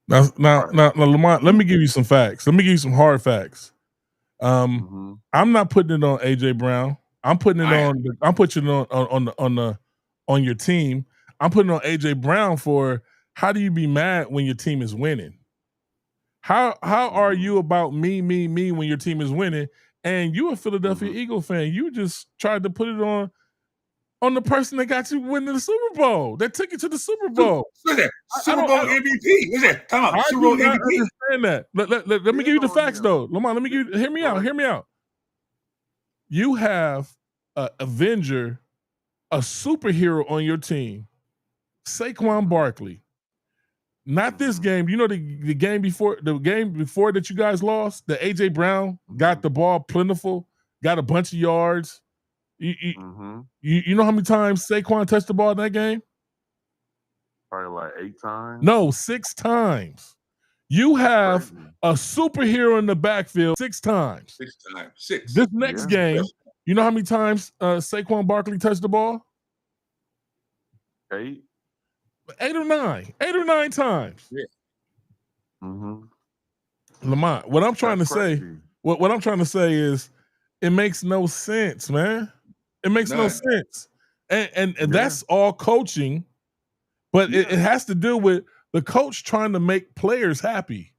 Now, Lamont, let me give you some facts. Let me give you some hard facts. I'm not putting it on AJ Brown. I'm putting it on your team. I'm putting on AJ Brown for how do you be mad when your team is winning? How are you about me when your team is winning? And you a Philadelphia Eagle fan. You just tried to put it on the person that got you winning the Super Bowl. That took you to the Super Bowl. Super Bowl MVP. Listen, come on. Super Bowl MVP. Understand that. Let me give you the facts though. Lamont, hear me out. You have an Avenger, a superhero on your team, Saquon Barkley. Not this game. You know the game before that you guys lost, the AJ Brown got the ball plentiful, got a bunch of yards. You know how many times Saquon touched the ball in that game? Probably like 8 times. No, 6 times. You have a superhero in the backfield 6 times. 6 times. 6. This next game, you know how many times Saquon Barkley touched the ball? 8. 8 or 9. 8 or 9 times. Yeah. Lamont, what I'm trying to say, what I'm trying to say is, it makes no sense, man. It makes no sense, and that's all coaching, but it has to do with the coach trying to make players happy.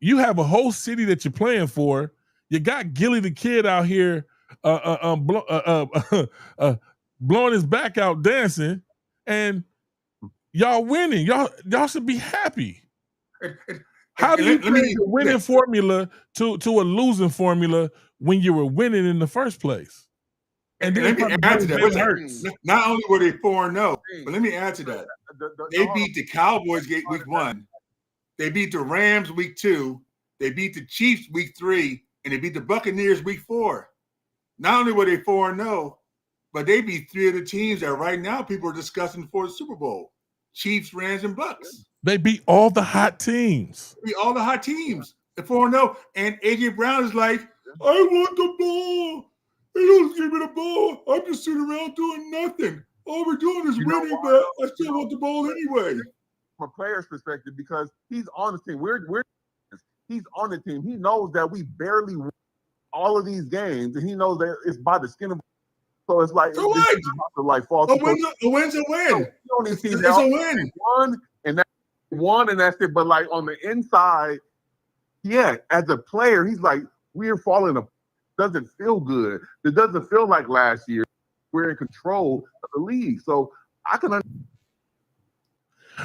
You have a whole city that you're playing for. You got Gilly the Kid out here blowing his back out dancing, and y'all winning. Y'all should be happy. How do you change a winning formula to a losing formula when you were winning in the first place? And let me add to that. Not only were they 4-0, but let me add to that. They beat the Cowboys week 1. They beat the Rams week 2. They beat the Chiefs week 3, and they beat the Buccaneers week 4. Not only were they 4-0, but they beat 3 of the teams that right now people are discussing for the Super Bowl: Chiefs, Rams, and Bucks. They beat all the hot teams. They beat all the hot teams. They're 4-0, and AJ Brown is like, I want the ball. They don't give me the ball. I'm just sitting around doing nothing. All we're doing is winning, but I still want the ball anyway. From a player's perspective, because he's on the team. He's on the team. He knows that we barely won all of these games, and he knows that it's by the skin of. So it's like, so what? A win's a win. It's a win. One, and that's it. But like on the inside, as a player, he's like, we're falling apart. Doesn't feel good. It doesn't feel like last year. We're in control of the league. So I can understand.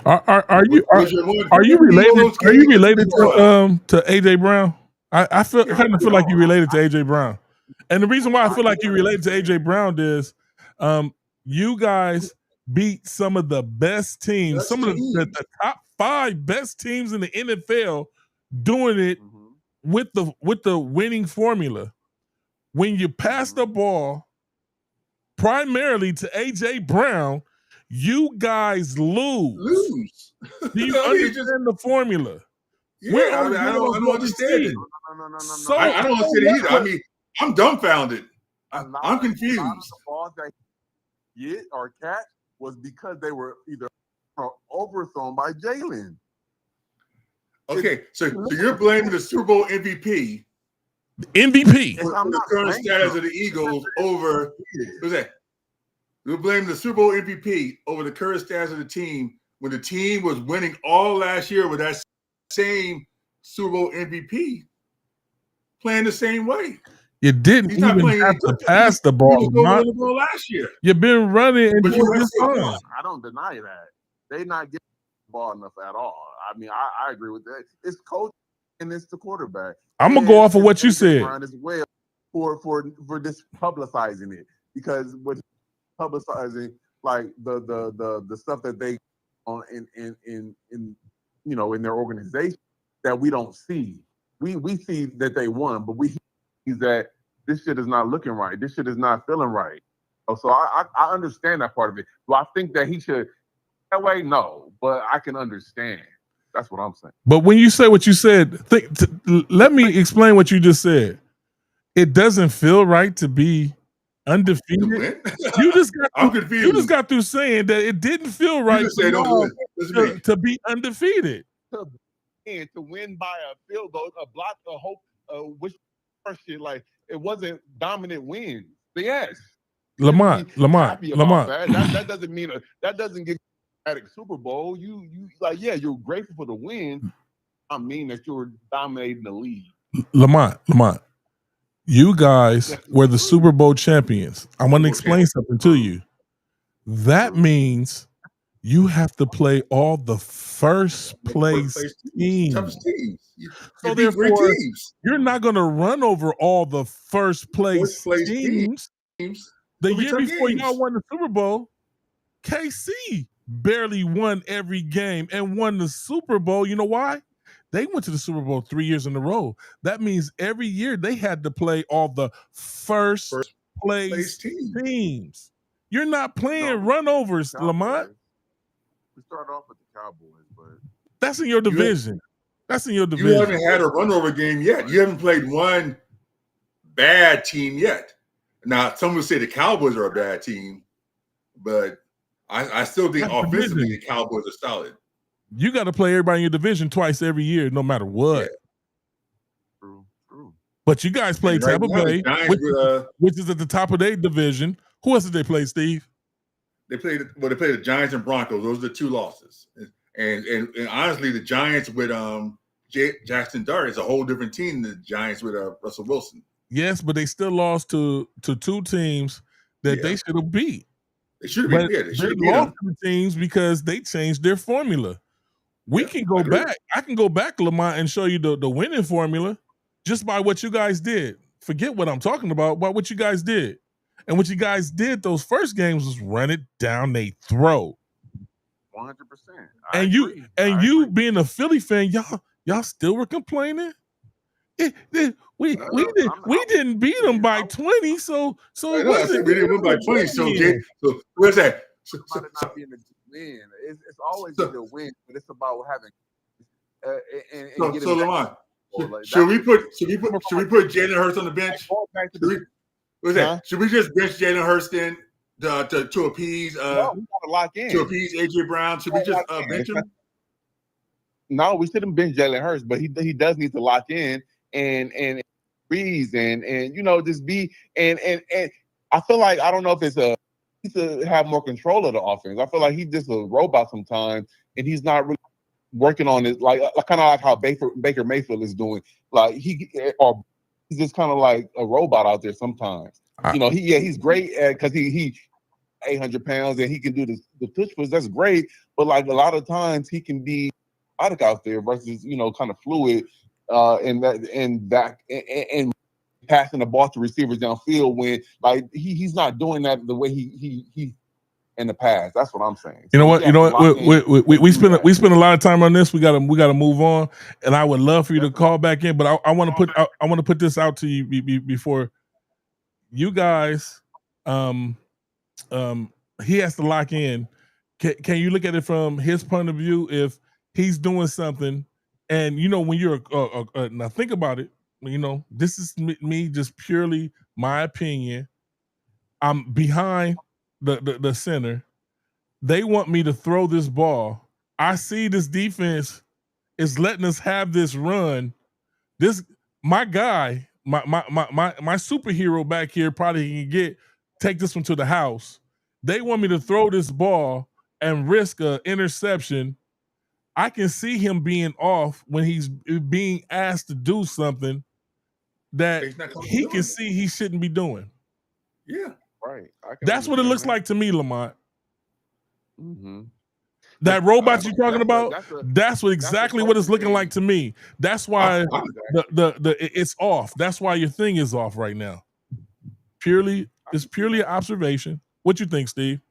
Are you related to AJ Brown? I kind of feel like you related to AJ Brown, and the reason why I feel like you related to AJ Brown is, you guys beat some of the best teams, some of the top 5 best teams in the NFL, doing it with the winning formula. When you pass the ball primarily to AJ Brown, you guys lose. Do you understand the formula? Yeah, I don't understand it. No. I don't understand it either. I mean, I'm dumbfounded. I'm confused. A lot of the balls that he get or catch was because they were either overthrown by Jalen. Okay, so you're blaming the Super Bowl MVP. For the current status of the Eagles over who's that? We're blaming the Super Bowl MVP over the current status of the team when the team was winning all last year with that same Super Bowl MVP playing the same way. You didn't even have to pass the ball. Last year. You've been running and I don't deny that. They not getting the ball enough at all. I mean, I agree with that. It's coach and it's the quarterback. I'm gonna go off of what you said. As well for this publicizing it, because with publicizing like the stuff that they on in in their organization that we don't see. We see that they won, but we see that this shit is not looking right. This shit is not feeling right. So I understand that part of it. Do I think that he should that way? No, but I can understand. That's what I'm saying. But when you say what you said, let me explain what you just said. It doesn't feel right to be undefeated. You just got through saying that it didn't feel right to be undefeated. To win by a field goal, a block, a hope, which shit, like it wasn't dominant wins. But yes, Lamont. That doesn't mean that doesn't get at a Super Bowl. You like, yeah, you're grateful for the win. I mean that you're dominating the league. Lamont, you guys were the Super Bowl champions. I want to explain something to you. That means you have to play all the first place teams. So therefore, you're not going to run over all the first place teams. The year before y'all won the Super Bowl, KC barely won every game and won the Super Bowl. You know why? They went to the Super Bowl 3 years in a row. That means every year they had to play all the first place teams. You're not playing runovers, Lamont. We started off with the Cowboys, but that's in your division. That's in your division. You haven't had a run-over game yet. You haven't played one bad team yet. Now, some would say the Cowboys are a bad team, but I still think offensively the Cowboys are solid. You got to play everybody in your division twice every year, no matter what. Yeah. True. But you guys played Tampa Bay, which is at the top of their division. Who else did they play, Steve? They played the Giants and Broncos. Those are the 2 losses. And honestly, the Giants with Jackson Dart is a whole different team than the Giants with Russell Wilson. Yes, but they still lost to 2 teams that they should have beat. They should have beat. They should have beat lost to teams because they changed their formula. We can go back. I can go back, Lamont, and show you the winning formula just by what you guys did. Forget what I'm talking about what you guys did. And what you guys did those first games was run it down their throat. 100%. And you being a Philly fan, y'all still were complaining? We didn't beat them by 20, so we didn't win by 20. So where's that? Not being a win. It's always a good win, but it's about having. So Lamont, should we put Jalen Hurts on the bench? Should we just bench Jalen Hurts then to appease? No, we gotta lock in to appease AJ Brown. Should we just bench him? No, we shouldn't bench Jalen Hurts, but he does need to lock in and breathe and just be and I feel like I don't know if it's he needs to have more control of the offense. I feel like he's just a robot sometimes, and he's not really working on it like kind of like how Baker Mayfield is doing. Like he's just kind of like a robot out there sometimes. He's great because he 800 pounds and he can do the push push. That's great, but like a lot of times he can be out there versus kind of fluid and passing the ball to receivers downfield when like he's not doing that the way he in the past. That's what I'm saying. You know what? We spend a lot of time on this. We gotta move on, and I would love for you to call back in. But I want to put this out to you before you guys. He has to lock in. Can you look at it from his point of view? If he's doing something, and when you're now think about it. This is me, just purely my opinion. I'm behind the center. They want me to throw this ball. I see this defense is letting us have this run. My guy, my superhero back here probably can take this one to the house. They want me to throw this ball and risk an interception. I can see him being off when he's being asked to do something that he can see he shouldn't be doing. Yeah, right. That's what it looks like to me, Lamont. Mm-hmm. That robot you're talking about, that's exactly what it's looking like to me. That's why it's off. That's why your thing is off right now. It's purely an observation. What you think, Steve?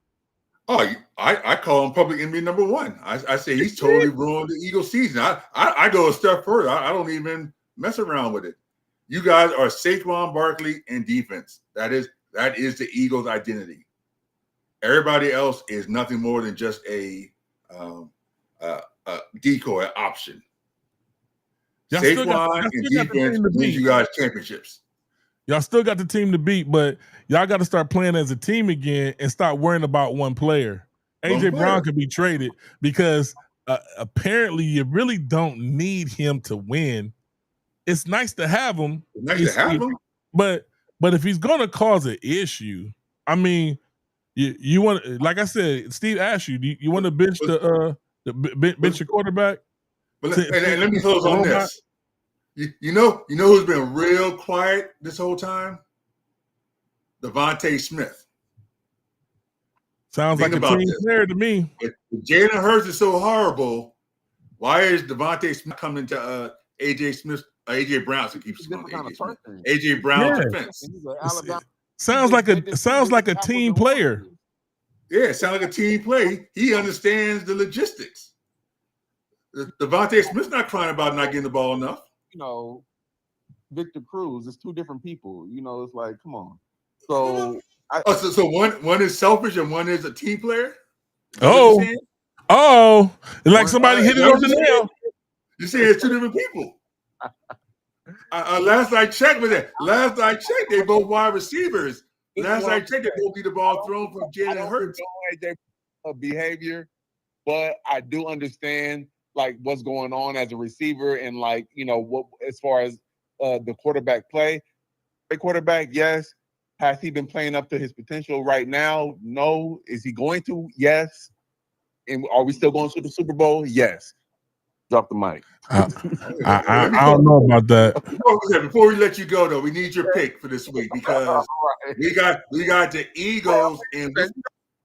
Oh, I call him public enemy number 1. I say he's totally ruined the Eagles season. I go a step further. I don't even mess around with it. You guys are Saquon Barkley in defense. That is the Eagles' identity. Everybody else is nothing more than just a decoy option. Saquon in defense wins you guys championships. Y'all still got the team to beat, but y'all got to start playing as a team again and stop worrying about one player. AJ Brown could be traded because apparently you really don't need him to win. It's nice to have him. But if he's gonna cause an issue, I mean, you want, like I said, Steve asked you, do you want to bench bench your quarterback? But let me close on this. You know who's been real quiet this whole time? Devontae Smith. Sounds like a team player to me. If Jalen Hurts is so horrible, why is Devontae Smith coming to AJ Brown? So keeps going AJ Brown's defense. Sounds like a team player. Yeah, it sounds like a team play. He understands the logistics. Devontae Smith's not crying about not getting the ball enough. Victor Cruz, it's 2 different people. It's like, come on. So so one is selfish and one is a team player. Oh, like somebody hit it on the nail. You see, it's two different people. Last I checked with it. Last I checked, they both wide receivers. Last I checked, they both need the ball thrown from Jalen Hurts. Behavior, but I do understand like what's going on as a receiver and like what as far as the quarterback play. The quarterback, yes. Has he been playing up to his potential right now? No. Is he going to? Yes. And are we still going to the Super Bowl? Yes. Drop the mic. I don't know about that. Before we let you go, though, we need your pick for this week because we got the Eagles and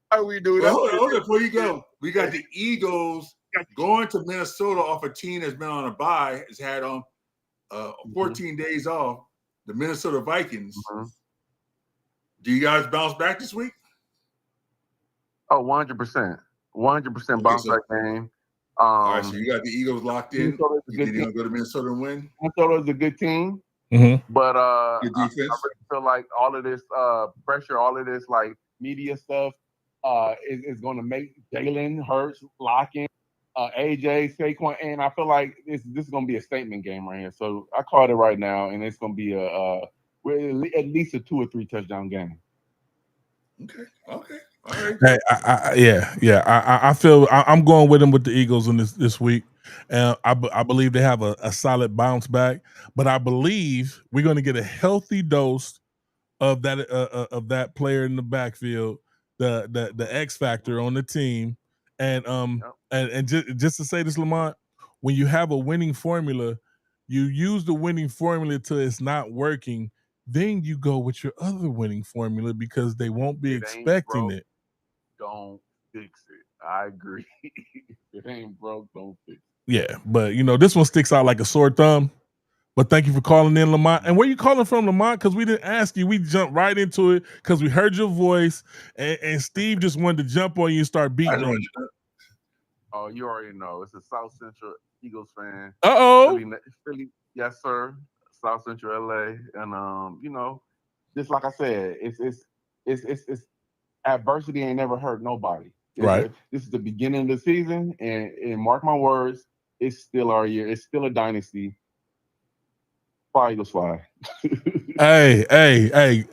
how we do that? Hold on, before you go, we got the Eagles going to Minnesota off a team that's been on a bye, has had 14 days off. The Minnesota Vikings. Do you guys bounce back this week? Oh, 100%. 100% bounce back game. All right, so you got the Eagles locked in. You think they're going to go to Minnesota and win? Minnesota is a good team. But good defense. I really feel like all of this pressure, all of this like media stuff is going to make Jalen Hurts lock in. AJ, Saquon, and I feel like this is going to be a statement game right here. So I called it right now, and it's going to be at least a 2 or 3 touchdown game. Okay. All right. Hey, I feel I'm going with them with the Eagles in this week, and I believe they have a solid bounce back. But I believe we're going to get a healthy dose of that player in the backfield, the X factor on the team. And and just to say this, Lamont, when you have a winning formula, you use the winning formula till it's not working. Then you go with your other winning formula because they won't be expecting it. Don't fix it. I agree. It ain't broke, don't fix it. Yeah, but this one sticks out like a sore thumb. But thank you for calling in, Lamont. And where you calling from, Lamont? Because we didn't ask you. We jumped right into it because we heard your voice, and Steve just wanted to jump on you and start beating on you. Oh, you already know. It's a South Central Eagles fan. Philly, yes, sir. South Central LA. And just like I said, it's adversity ain't never hurt nobody. Right. This is the beginning of the season, and mark my words, it's still our year. It's still a dynasty. Fly Eagles fly. Hey,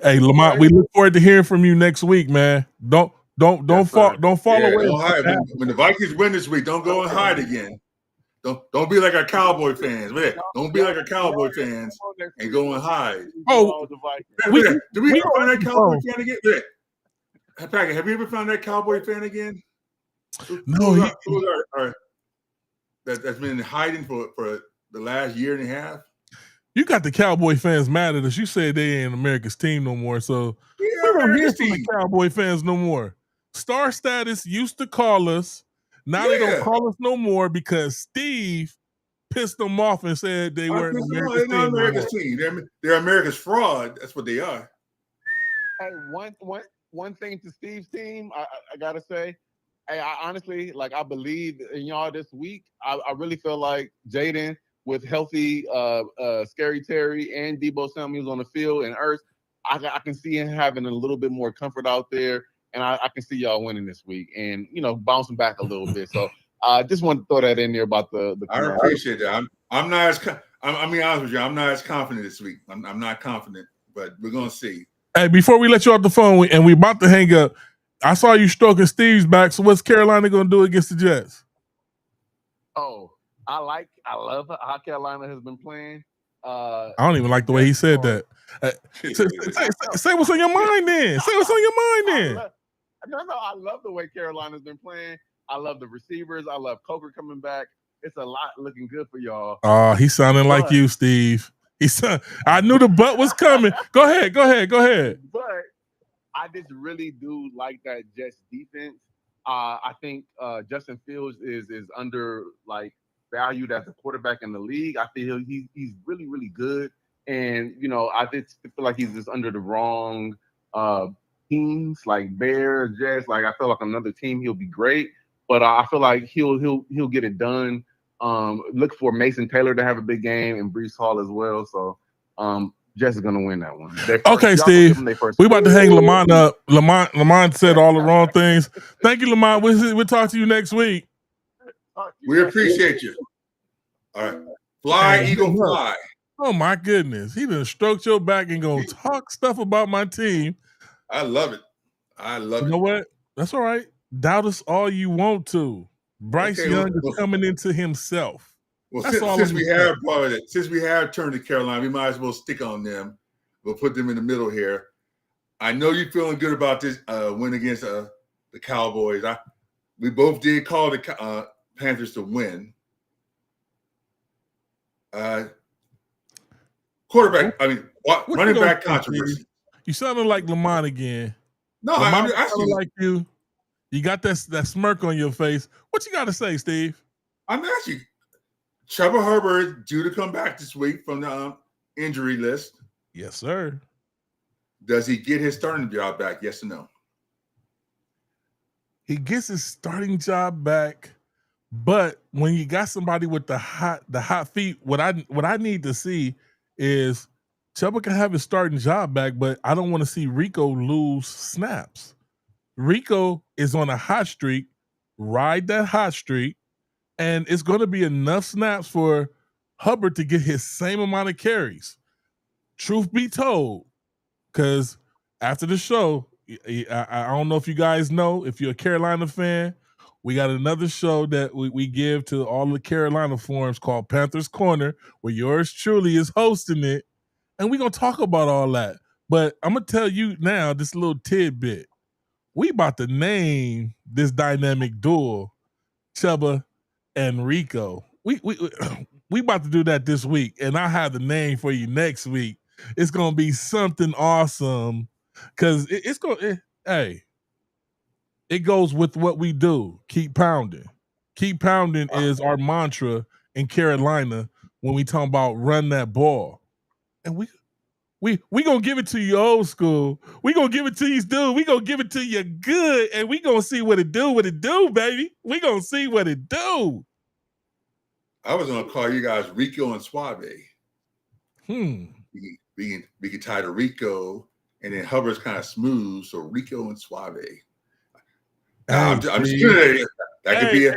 Lamont. We look forward to hearing from you next week, man. Don't fall away. Don't hide. When the Vikings win this week, don't go and hide again. Don't be like our Cowboy fans. Don't be like our Cowboy fans and go and hide. Oh, do we ever find that Cowboy fan again? Packer, have you ever found that Cowboy fan again? No, that's been hiding for the last year and a half. You got the Cowboy fans mad at us. You said they ain't America's team no more, so we don't hear from the Cowboy fans no more. Star Status used to call us. Now they don't call us no more because Steve pissed them off and said they weren't America's team. America's team. They're America's fraud. That's what they are. Hey, one thing to Steve's team, I gotta say, hey, I honestly, like, I believe in y'all this week. I really feel like Jaden, with healthy Scary Terry and Debo Samuels on the field and Ertz, I can see him having a little bit more comfort out there, and I can see y'all winning this week and bouncing back a little bit. So I just wanted to throw that in there about the I appreciate that. I'm not as I'm being honest with you. I'm not as confident this week. I'm not confident, but we're gonna see. Hey, before we let you off the phone and we about to hang up, I saw you stroking Steve's back. So what's Carolina gonna do against the Jets? Oh, I love how Carolina has been playing. I don't even like the way he said that. Say what's on your mind then. Say what's on your mind then. I love the way Carolina's been playing. I love the receivers. I love Coker coming back. It's a lot looking good for y'all. Oh, he's sounding like you, Steve. I knew the butt was coming. Go ahead. But I just really do like that Jets defense. I think Justin Fields is under valued as a quarterback in the league. I feel he's really, really good. And, I just feel like he's just under the wrong teams like Bears, Jets. Like, I feel like another team, he'll be great. But I feel like he'll get it done. Look for Mason Taylor to have a big game and Breece Hall as well. So Jets is going to win that one. Okay, Steve. We about to hang Lamont up. Lamont said all the wrong things. Thank you, Lamont. We'll talk to you next week. We appreciate you. All right. Fly, Eagle, fly. Oh, my goodness. He done stroked your back and gonna talk stuff about my team. I love it. I love it. You know what? That's all right. Doubt us all you want to. Bryce Young is coming into himself. Well, since we have turned to Carolina, we might as well stick on them. We'll put them in the middle here. I know you're feeling good about this win against the Cowboys. We both did call the Panthers to win. Quarterback, running back controversy. You sounding like Lamont again. No, Lamont I sounding like you. You got that smirk on your face. What you got to say, Steve? I'm asking. Trevor Herbert due to come back this week from the injury list. Yes, sir. Does he get his starting job back? Yes or no? He gets his starting job back, but when you got somebody with the hot feet, what I need to see is Chuba can have his starting job back, but I don't want to see Rico lose snaps. Rico is on a hot streak. Ride that hot streak, and it's going to be enough snaps for Hubbard to get his same amount of carries. Truth be told, because after the show, I don't know if you guys know, if you're a Carolina fan, we got another show that we give to all the Carolina forums called Panthers Corner, where yours truly is hosting it, and we're going to talk about all that. But I'm going to tell you now this little tidbit. We about to name this dynamic duo, Chuba and Rico. We about to do that this week, and I have the name for you next week. It's gonna be something awesome because it's going. It goes with what we do. Keep pounding. Keep pounding is our mantra in Carolina when we talk about run that ball, and we gonna give it to you old school. We gonna give it to you, dude. We gonna give it to you good, and we gonna see what it do, baby. We gonna see what it do. I was gonna call you guys Rico and Suave. We can tie to Rico, and then Hubbard's kind of smooth, so Rico and Suave. I'm just kidding. That could be a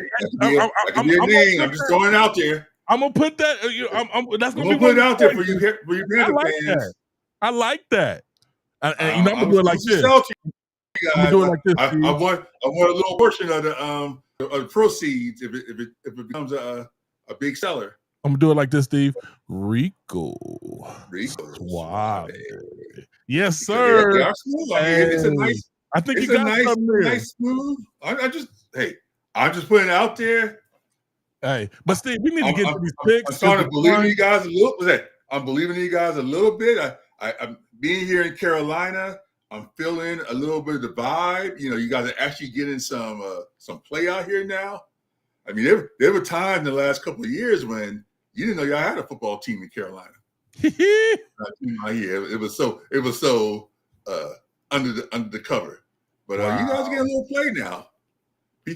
name. I'm just throwing it out there. I'm gonna put that. That's gonna put it out there for you Panther fans. I like that. And I'm gonna do it like this. I'm gonna do it like this. I want a little portion of the proceeds if it becomes a big seller. I'm gonna do it like this, Steve. Rico. Suave. Yes, sir. It's a nice. I think you got nice smooth. I'm just putting it out there. Hey, but Steve, we need to get to these picks. I'm starting to believe in you guys a little. I'm believing in you guys a little bit. I'm being here in Carolina. I'm feeling a little bit of the vibe. You know, you guys are actually getting some play out here now. I mean, there were times in the last couple of years when you didn't know y'all had a football team in Carolina. It was so under the cover. But you guys are getting a little play now.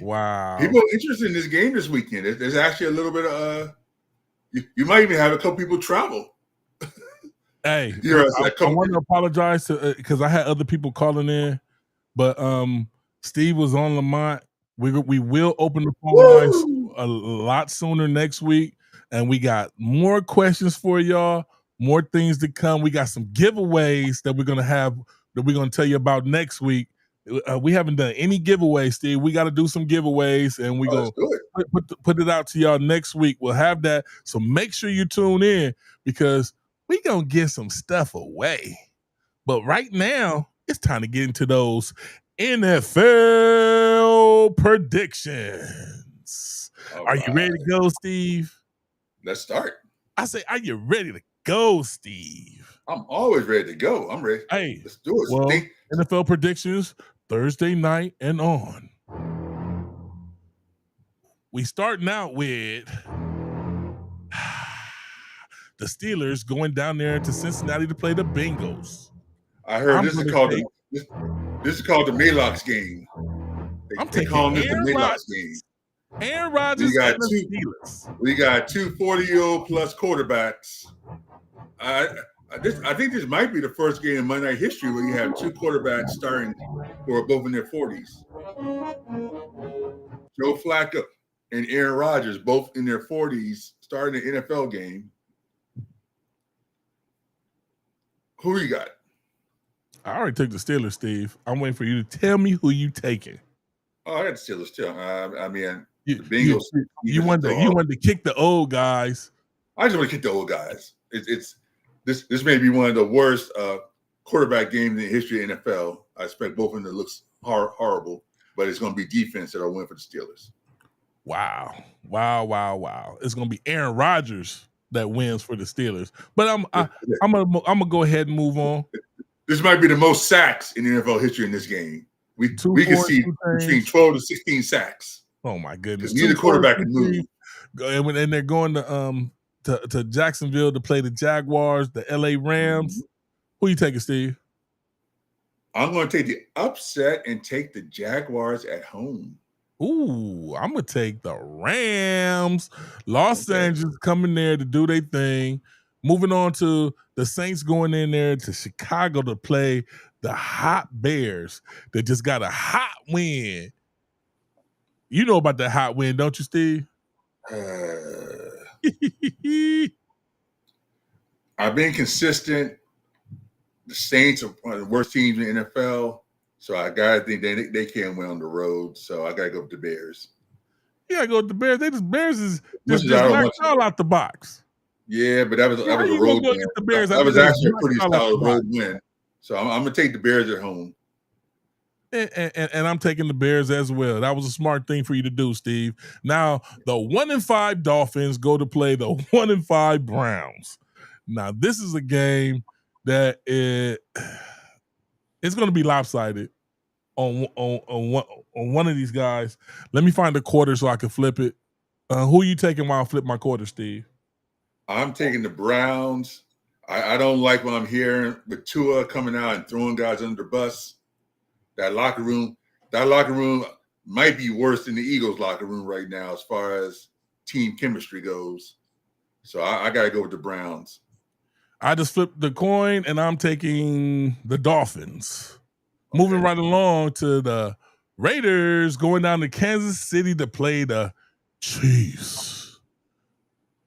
Wow. People are interested in this game this weekend. There's actually a little bit of you might even have a couple people travel. Hey, I want to apologize because I had other people calling in, but Steve was on Lamont. We will open the phone lines a lot sooner next week, and we got more questions for y'all, more things to come. We got some giveaways that we're gonna tell you about next week. We haven't done any giveaways, Steve. We got to do some giveaways, and we go put it out to y'all next week. We'll have that, so make sure you tune in because we gonna give some stuff away. But right now, it's time to get into those NFL predictions. Are you ready to go, Steve? Let's start. I say, are you ready to go, Steve? I'm always ready to go. I'm ready. Hey, let's do it. Well, NFL predictions Thursday night and on. We starting out with the Steelers going down there to Cincinnati to play the Bengals. I heard this is called the Maylocks game. They call this the Maylocks game. Aaron Rodgers and the Steelers. We got two 40-year-old plus quarterbacks. I think this might be the first game in Monday Night history where you have two quarterbacks starting who are both in their 40s. Joe Flacco and Aaron Rodgers, both in their 40s, starting an NFL game. Who you got? I already took the Steelers, Steve. I'm waiting for you to tell me who you taking. Oh, I got the Steelers too. I mean, the Bengals. You wanted to kick the old guys. I just want to kick the old guys. This may be one of the worst quarterback games in the history of NFL. I expect both of them to look horrible, but it's going to be defense that'll win for the Steelers. Wow. It's going to be Aaron Rodgers that wins for the Steelers. But I'm gonna go ahead and move on. This might be the most sacks in NFL history in this game. We can see between 12 to 16 sacks. Oh my goodness! Neither quarterback can move. And they're going to Jacksonville to play the Jaguars, the LA Rams. Mm-hmm. Who you taking, Steve? I'm going to take the upset and take the Jaguars at home. Ooh, I'm going to take the Rams. Los Angeles coming there to do their thing. Moving on to the Saints going in there to Chicago to play the hot Bears that just got a hot win. You know about that hot win, don't you, Steve? I've been consistent. The Saints are one of the worst teams in the NFL, so I gotta think they can't win on the road. So I gotta go with the Bears. Yeah, go with the Bears. Bears is just knocked all out the box. Yeah, but that was a road win. That was actually a pretty solid road win. So I'm gonna take the Bears at home. And I'm taking the Bears as well. That was a smart thing for you to do, Steve. Now the 1-5 Dolphins go to play the 1-5 Browns. Now this is a game that it's going to be lopsided on one of these guys. Let me find the quarter so I can flip it. Who are you taking while I flip my quarter, Steve? I'm taking the Browns. I don't like what I'm hearing with Tua coming out and throwing guys under the bus. That locker room might be worse than the Eagles' locker room right now as far as team chemistry goes. So I got to go with the Browns. I just flipped the coin, and I'm taking the Dolphins. Okay. Moving right along to the Raiders going down to Kansas City to play the Chiefs.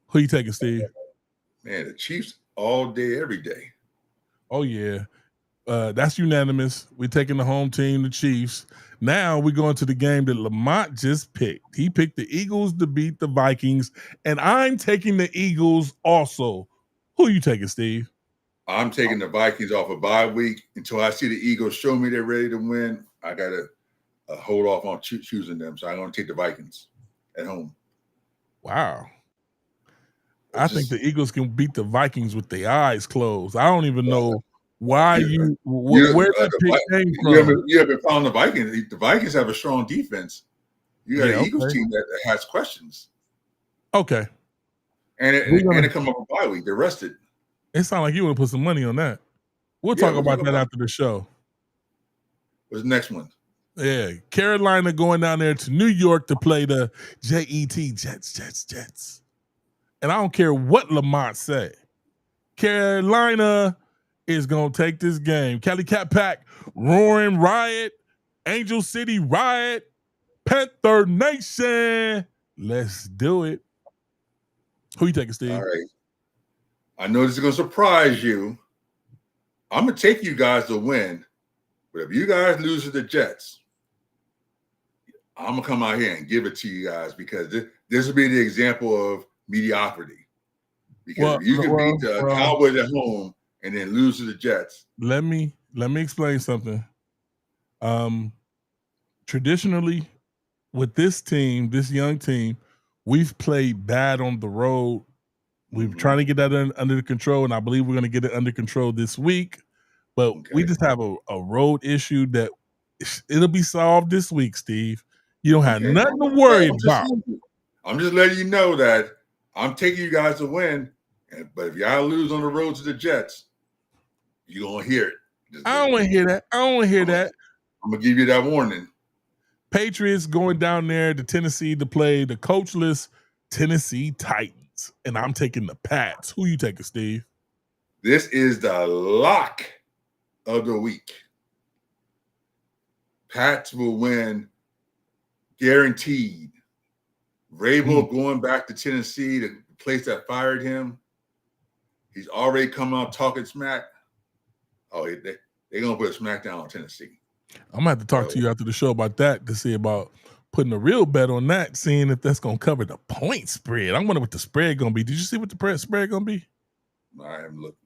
Who you taking, Steve? Man, the Chiefs all day, every day. Oh, yeah. That's unanimous. We're taking the home team, the Chiefs. Now we're going to the game that Lamont just picked. He picked the Eagles to beat the Vikings, and I'm taking the Eagles also. Who are you taking, Steve? I'm taking the Vikings off a bye week until I see the Eagles show me they're ready to win. I got to hold off on choosing them. So I'm going to take the Vikings at home. Wow. I think the Eagles can beat the Vikings with their eyes closed. I don't even know why where that pick came from. You haven't found the Vikings. The Vikings have a strong defense. You got an Eagles team that has questions. Okay. And it come up a bye week. They're rested. It sounds like you want to put some money on that. We'll talk about that after the show. What's the next one? Yeah. Carolina going down there to New York to play the Jets. And I don't care what Lamont said. Carolina is going to take this game. Cali Cat Pack, Roaring Riot, Angel City Riot, Panther Nation. Let's do it. Who you taking, Steve? All right. I know this is going to surprise you. I'm going to take you guys to win. But if you guys lose to the Jets, I'm going to come out here and give it to you guys because this will be the example of mediocrity. Because if you can beat the Cowboys at home and then lose to the Jets. Let me explain something. Traditionally, with this team, this young team, we've played bad on the road. We're trying to get that under control, and I believe we're going to get it under control this week. But we just have a road issue that it'll be solved this week, Steve. You don't have nothing to worry about. I'm just letting you know that I'm taking you guys to win. But if y'all lose on the road to the Jets, you're going to hear it. I don't want to hear that. I'm going to give you that warning. Patriots going down there to Tennessee to play the coachless Tennessee Titans. And I'm taking the Pats. Who you taking, Steve? This is the lock of the week. Pats will win guaranteed. Vrabel going back to Tennessee, the place that fired him. He's already come out talking smack. Oh, they're going to put a smack down on Tennessee. I'm going to have to talk to you after the show about that to see about putting a real bet on that, seeing if that's going to cover the point spread. I wonder what the spread going to be. Did you see what the spread going to be? No, I haven't looked.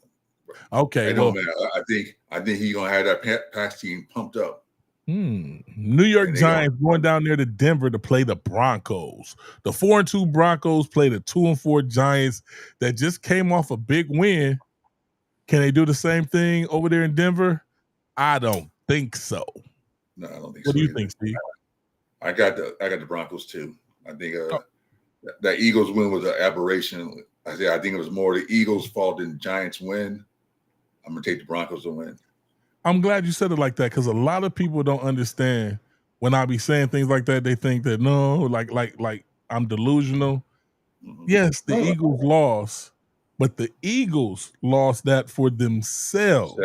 Okay, well, I think he's going to have that pass team pumped up. New York Giants going down there to Denver to play the Broncos. The 4-2 Broncos play the 2-4 Giants that just came off a big win. Can they do the same thing over there in Denver? I don't think so. No, I don't think so. What do you think, Steve? I got the Broncos too. I think that Eagles win was an aberration. I think it was more the Eagles' fault than the Giants win. I'm gonna take the Broncos to win. I'm glad you said it like that because a lot of people don't understand when I be saying things like that. They think that no, like I'm delusional. Mm-hmm. Yes, the Eagles lost, but the Eagles lost that for themselves.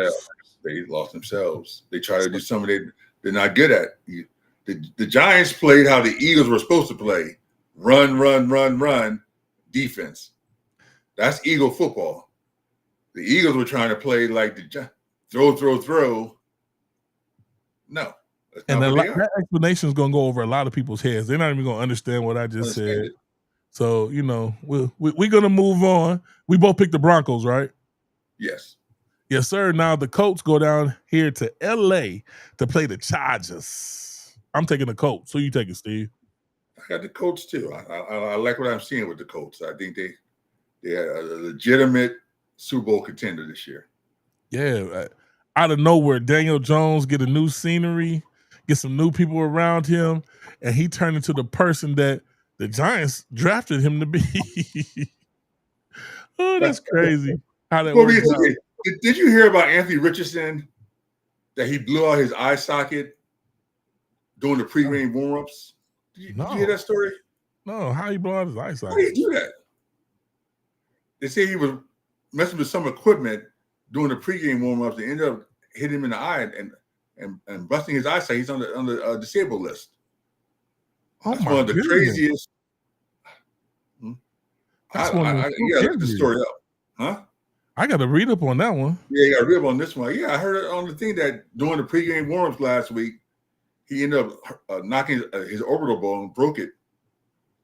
They lost themselves. They try to do something they're not good at. The Giants played how the Eagles were supposed to play: run, defense. That's Eagle football. The Eagles were trying to play like the throw. No. And that explanation is going to go over a lot of people's heads. They're not even going to understand what I just said. So, we're going to move on. We both picked the Broncos, right? Yes. Yes, sir. Now the Colts go down here to L.A. to play the Chargers. I'm taking the Colts. Who you taking, Steve? I got the Colts, too. I like what I'm seeing with the Colts. I think they are a legitimate Super Bowl contender this year. Yeah, out of nowhere, Daniel Jones get a new scenery, get some new people around him, and he turned into the person that the Giants drafted him to be. Oh, that's crazy. How that works out. Did you hear about Anthony Richardson, that he blew out his eye socket during the pregame warm-ups? Did you hear that story? No, how he blew out his eye socket? How did he do that? They say he was messing with some equipment during the pregame warm-ups. They ended up hitting him in the eye and busting his eyesight. He's on the disabled list. That's one of the craziest. I looked the story up. Huh? I got to read up on that one. Yeah, you got to read up on this one. Yeah, I heard it on the thing that during the pregame warm-ups last week, he ended up knocking his orbital bone, broke it,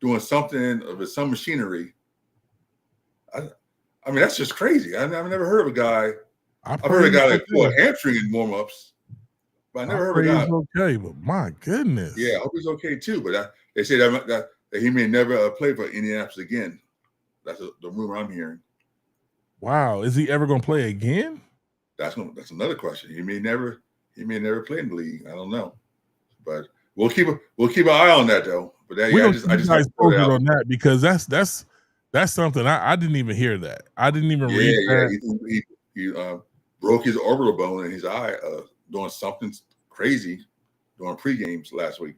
doing something with some machinery. I mean, that's just crazy. I've never heard of a guy. I've heard of a guy that pulled a hamstring in warm-ups, but I never heard of a guy. He's okay, but my goodness. Yeah, I hope he's okay too. But they say that he may never play for Indianapolis again. That's the rumor I'm hearing. Wow, is he ever going to play again? That's another question. He may never play in the league. I don't know, but we'll keep an eye on that though. But I just posted on that because that's something I didn't even hear that. I didn't even read that. He broke his orbital bone in his eye doing something crazy during pre-games last week.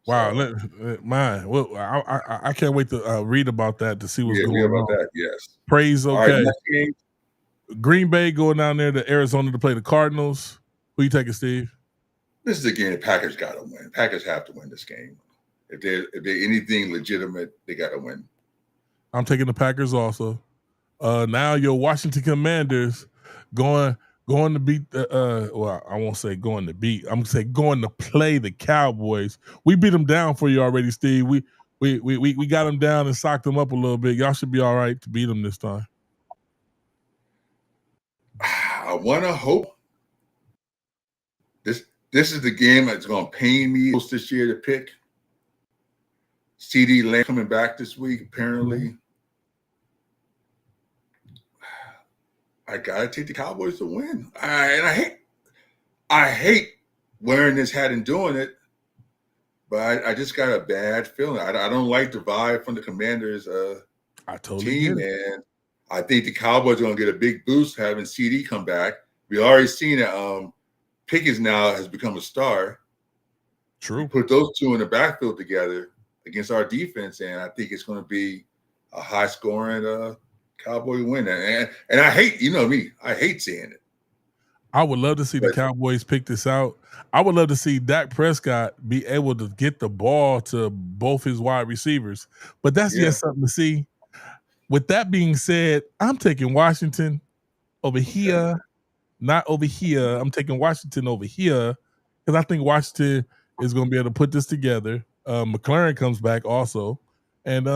Wow, Well, I can't wait to read about that to see what's going on. About that, yes. Praise okay. Right, Green Bay going down there to Arizona to play the Cardinals. Who you taking, Steve? This is a game the Packers got to win. Packers have to win this game. If they're anything legitimate, they got to win. I'm taking the Packers also. Now your Washington Commanders going to beat well, I won't say going to beat. I'm gonna say going to play the Cowboys. We beat them down for you already, Steve. We got them down and socked them up a little bit. Y'all should be all right to beat them this time. I want to hope this is the game that's going to pain me most this year to pick. CD Lamb coming back this week, apparently. I gotta take the Cowboys to win. I hate wearing this hat and doing it, but I just got a bad feeling. I don't like the vibe from the Commanders team, and I think the Cowboys are gonna get a big boost having CD come back. We already seen that Pickens now has become a star. True. Put those two in the backfield together against our defense, and I think it's going to be a high-scoring Cowboy win. And I hate, you know me, I hate seeing it. I would love to see the Cowboys pick this out. I would love to see Dak Prescott be able to get the ball to both his wide receivers. But that's just something to see. With that being said, I'm taking Washington over here, not over here. I'm taking Washington over here because I think Washington is going to be able to put this together. McLaren comes back also. And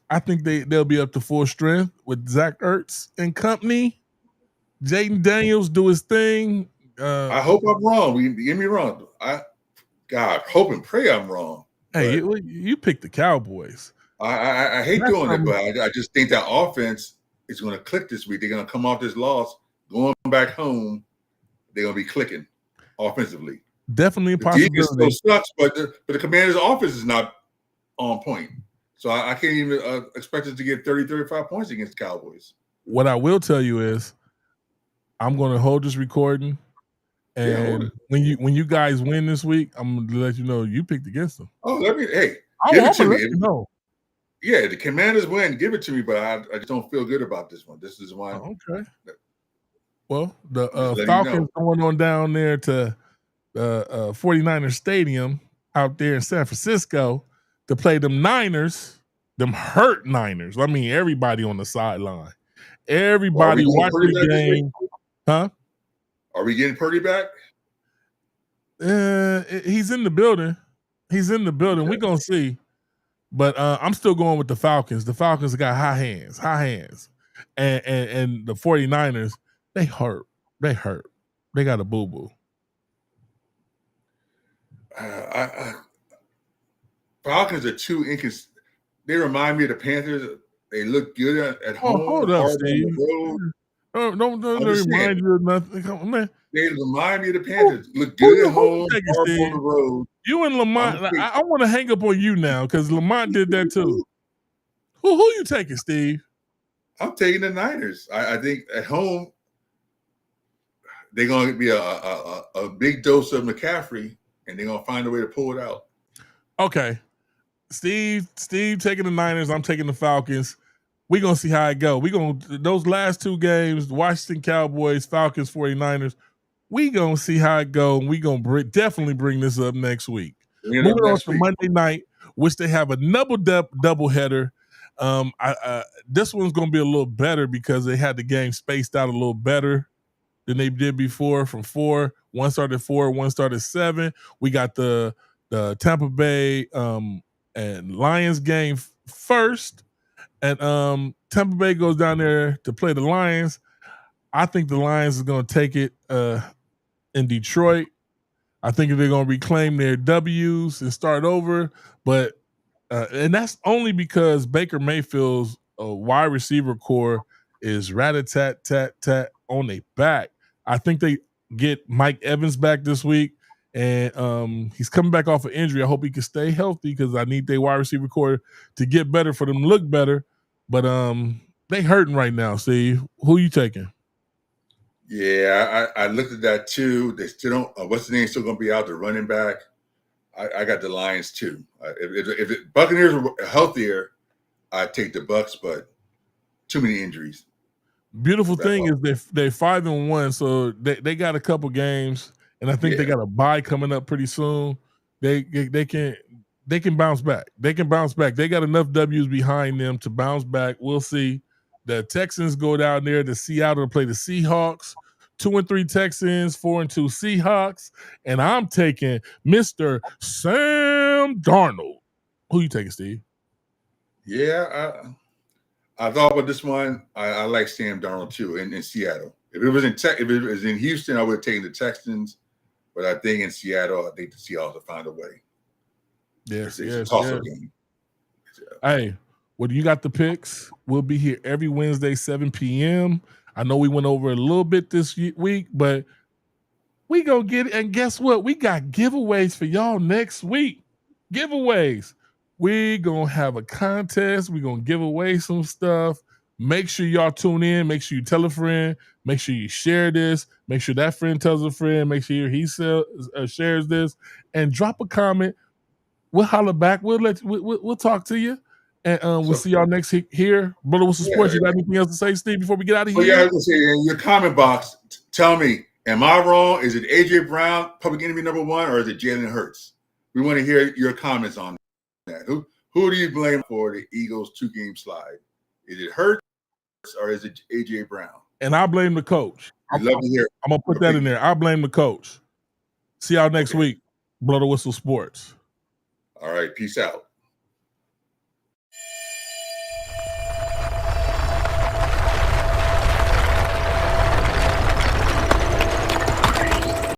I think they'll be up to full strength with Zach Ertz and company. Jaden Daniels do his thing. I hope I'm wrong. Get me wrong. God, hope and pray I'm wrong. Hey, you picked the Cowboys. I hate doing it, but I just think that offense is going to click this week. They're going to come off this loss, going back home. They're going to be clicking offensively. Definitely a possibility. The defense still sucks, but the Commanders' offense is not on point. So I can't even expect us to get 30, 35 points against the Cowboys. What I will tell you is I'm going to hold this recording. And when you guys win this week, I'm going to let you know you picked against them. Oh, give it to me. Yeah, the Commanders win. Give it to me, but I just don't feel good about this one. This is one. Oh, okay. Well, the Falcons going on down there to 49ers Stadium out there in San Francisco to play them Niners, them hurt Niners. I mean, everybody on the sideline. Everybody watching the game. Huh? Are we getting Purdy back? He's in the building. He's in the building. Okay. We're going to see. But I'm still going with the Falcons. The Falcons got high hands. And the 49ers, they hurt. They got a boo-boo. Falcons are too inconsistent. They remind me of the Panthers. They look good at home. Hold up, Steve. Don't remind you of nothing. Come on, man. They remind me of the Panthers. Look good at home, hard on the road. You and Lamont, I want to hang up on you now because Lamont did that too. Who you taking, Steve? I'm taking the Niners. I think at home they're going to be a big dose of McCaffrey, and they're going to find a way to pull it out. Okay. Steve taking the Niners. I'm taking the Falcons. We're going to see how it go. Those last two games, Washington Cowboys, Falcons, 49ers, we going to see how it go, and we going to definitely bring this up next week. Moving on to Monday night, which they have another doubleheader. This one's going to be a little better because they had the game spaced out a little better than they did before from 4. One started 4, one started 7. We got the Tampa Bay and Lions game first. And Tampa Bay goes down there to play the Lions. I think the Lions is going to take it in Detroit. I think they're going to reclaim their W's and start over. But and that's only because Baker Mayfield's wide receiver core is rat-a-tat-tat-tat on their back. I think they get Mike Evans back this week. And he's coming back off an injury. I hope he can stay healthy because I need their wide receiver core to get better for them to look better. But they hurting right now. See, who you taking? Yeah, I looked at that too. They still don't. What's the name? Still going to be out? The running back. I got the Lions too. If the Buccaneers were healthier, I'd take the Bucs. But too many injuries. Beautiful thing is they're 5-1, so they got a couple games. And I think they got a bye coming up pretty soon. They can bounce back. They can bounce back. They got enough W's behind them to bounce back. We'll see. The Texans go down there to Seattle to play the Seahawks. 2-3 Texans, 4-2 Seahawks. And I'm taking Mr. Sam Darnold. Who you taking, Steve? Yeah, I thought about this one. I like Sam Darnold too in Seattle. If it was in Houston, I would have taken the Texans. But I think in Seattle, I think the Seahawks will find a way. Yes, it's a toss-up game. Hey, well, you got the picks. We'll be here every Wednesday, 7 p.m. I know we went over a little bit this week, but we gonna get it. And guess what? We got giveaways for y'all next week. Giveaways. We gonna have a contest. We gonna give away some stuff. Make sure y'all tune in. Make sure you tell a friend. Make sure you share this. Make sure that friend tells a friend. Make sure he shares this. And drop a comment. We'll holler back. We'll talk to you. And we'll see y'all next here. Brother, what's the sports? You got anything else to say, Steve, before we get out of here? Yeah, I was gonna say in your comment box, tell me, Am I wrong? Is it AJ Brown, public enemy number one, or is it Jalen Hurts? We want to hear your comments on that. Who do you blame for the Eagles 2-game slide? Is it Hurts or is it AJ Brown? And I blame the coach. I'd love to hear. I'm gonna put that in there. I blame the coach. See y'all next week. Blow the Whistle Sports. All right, peace out.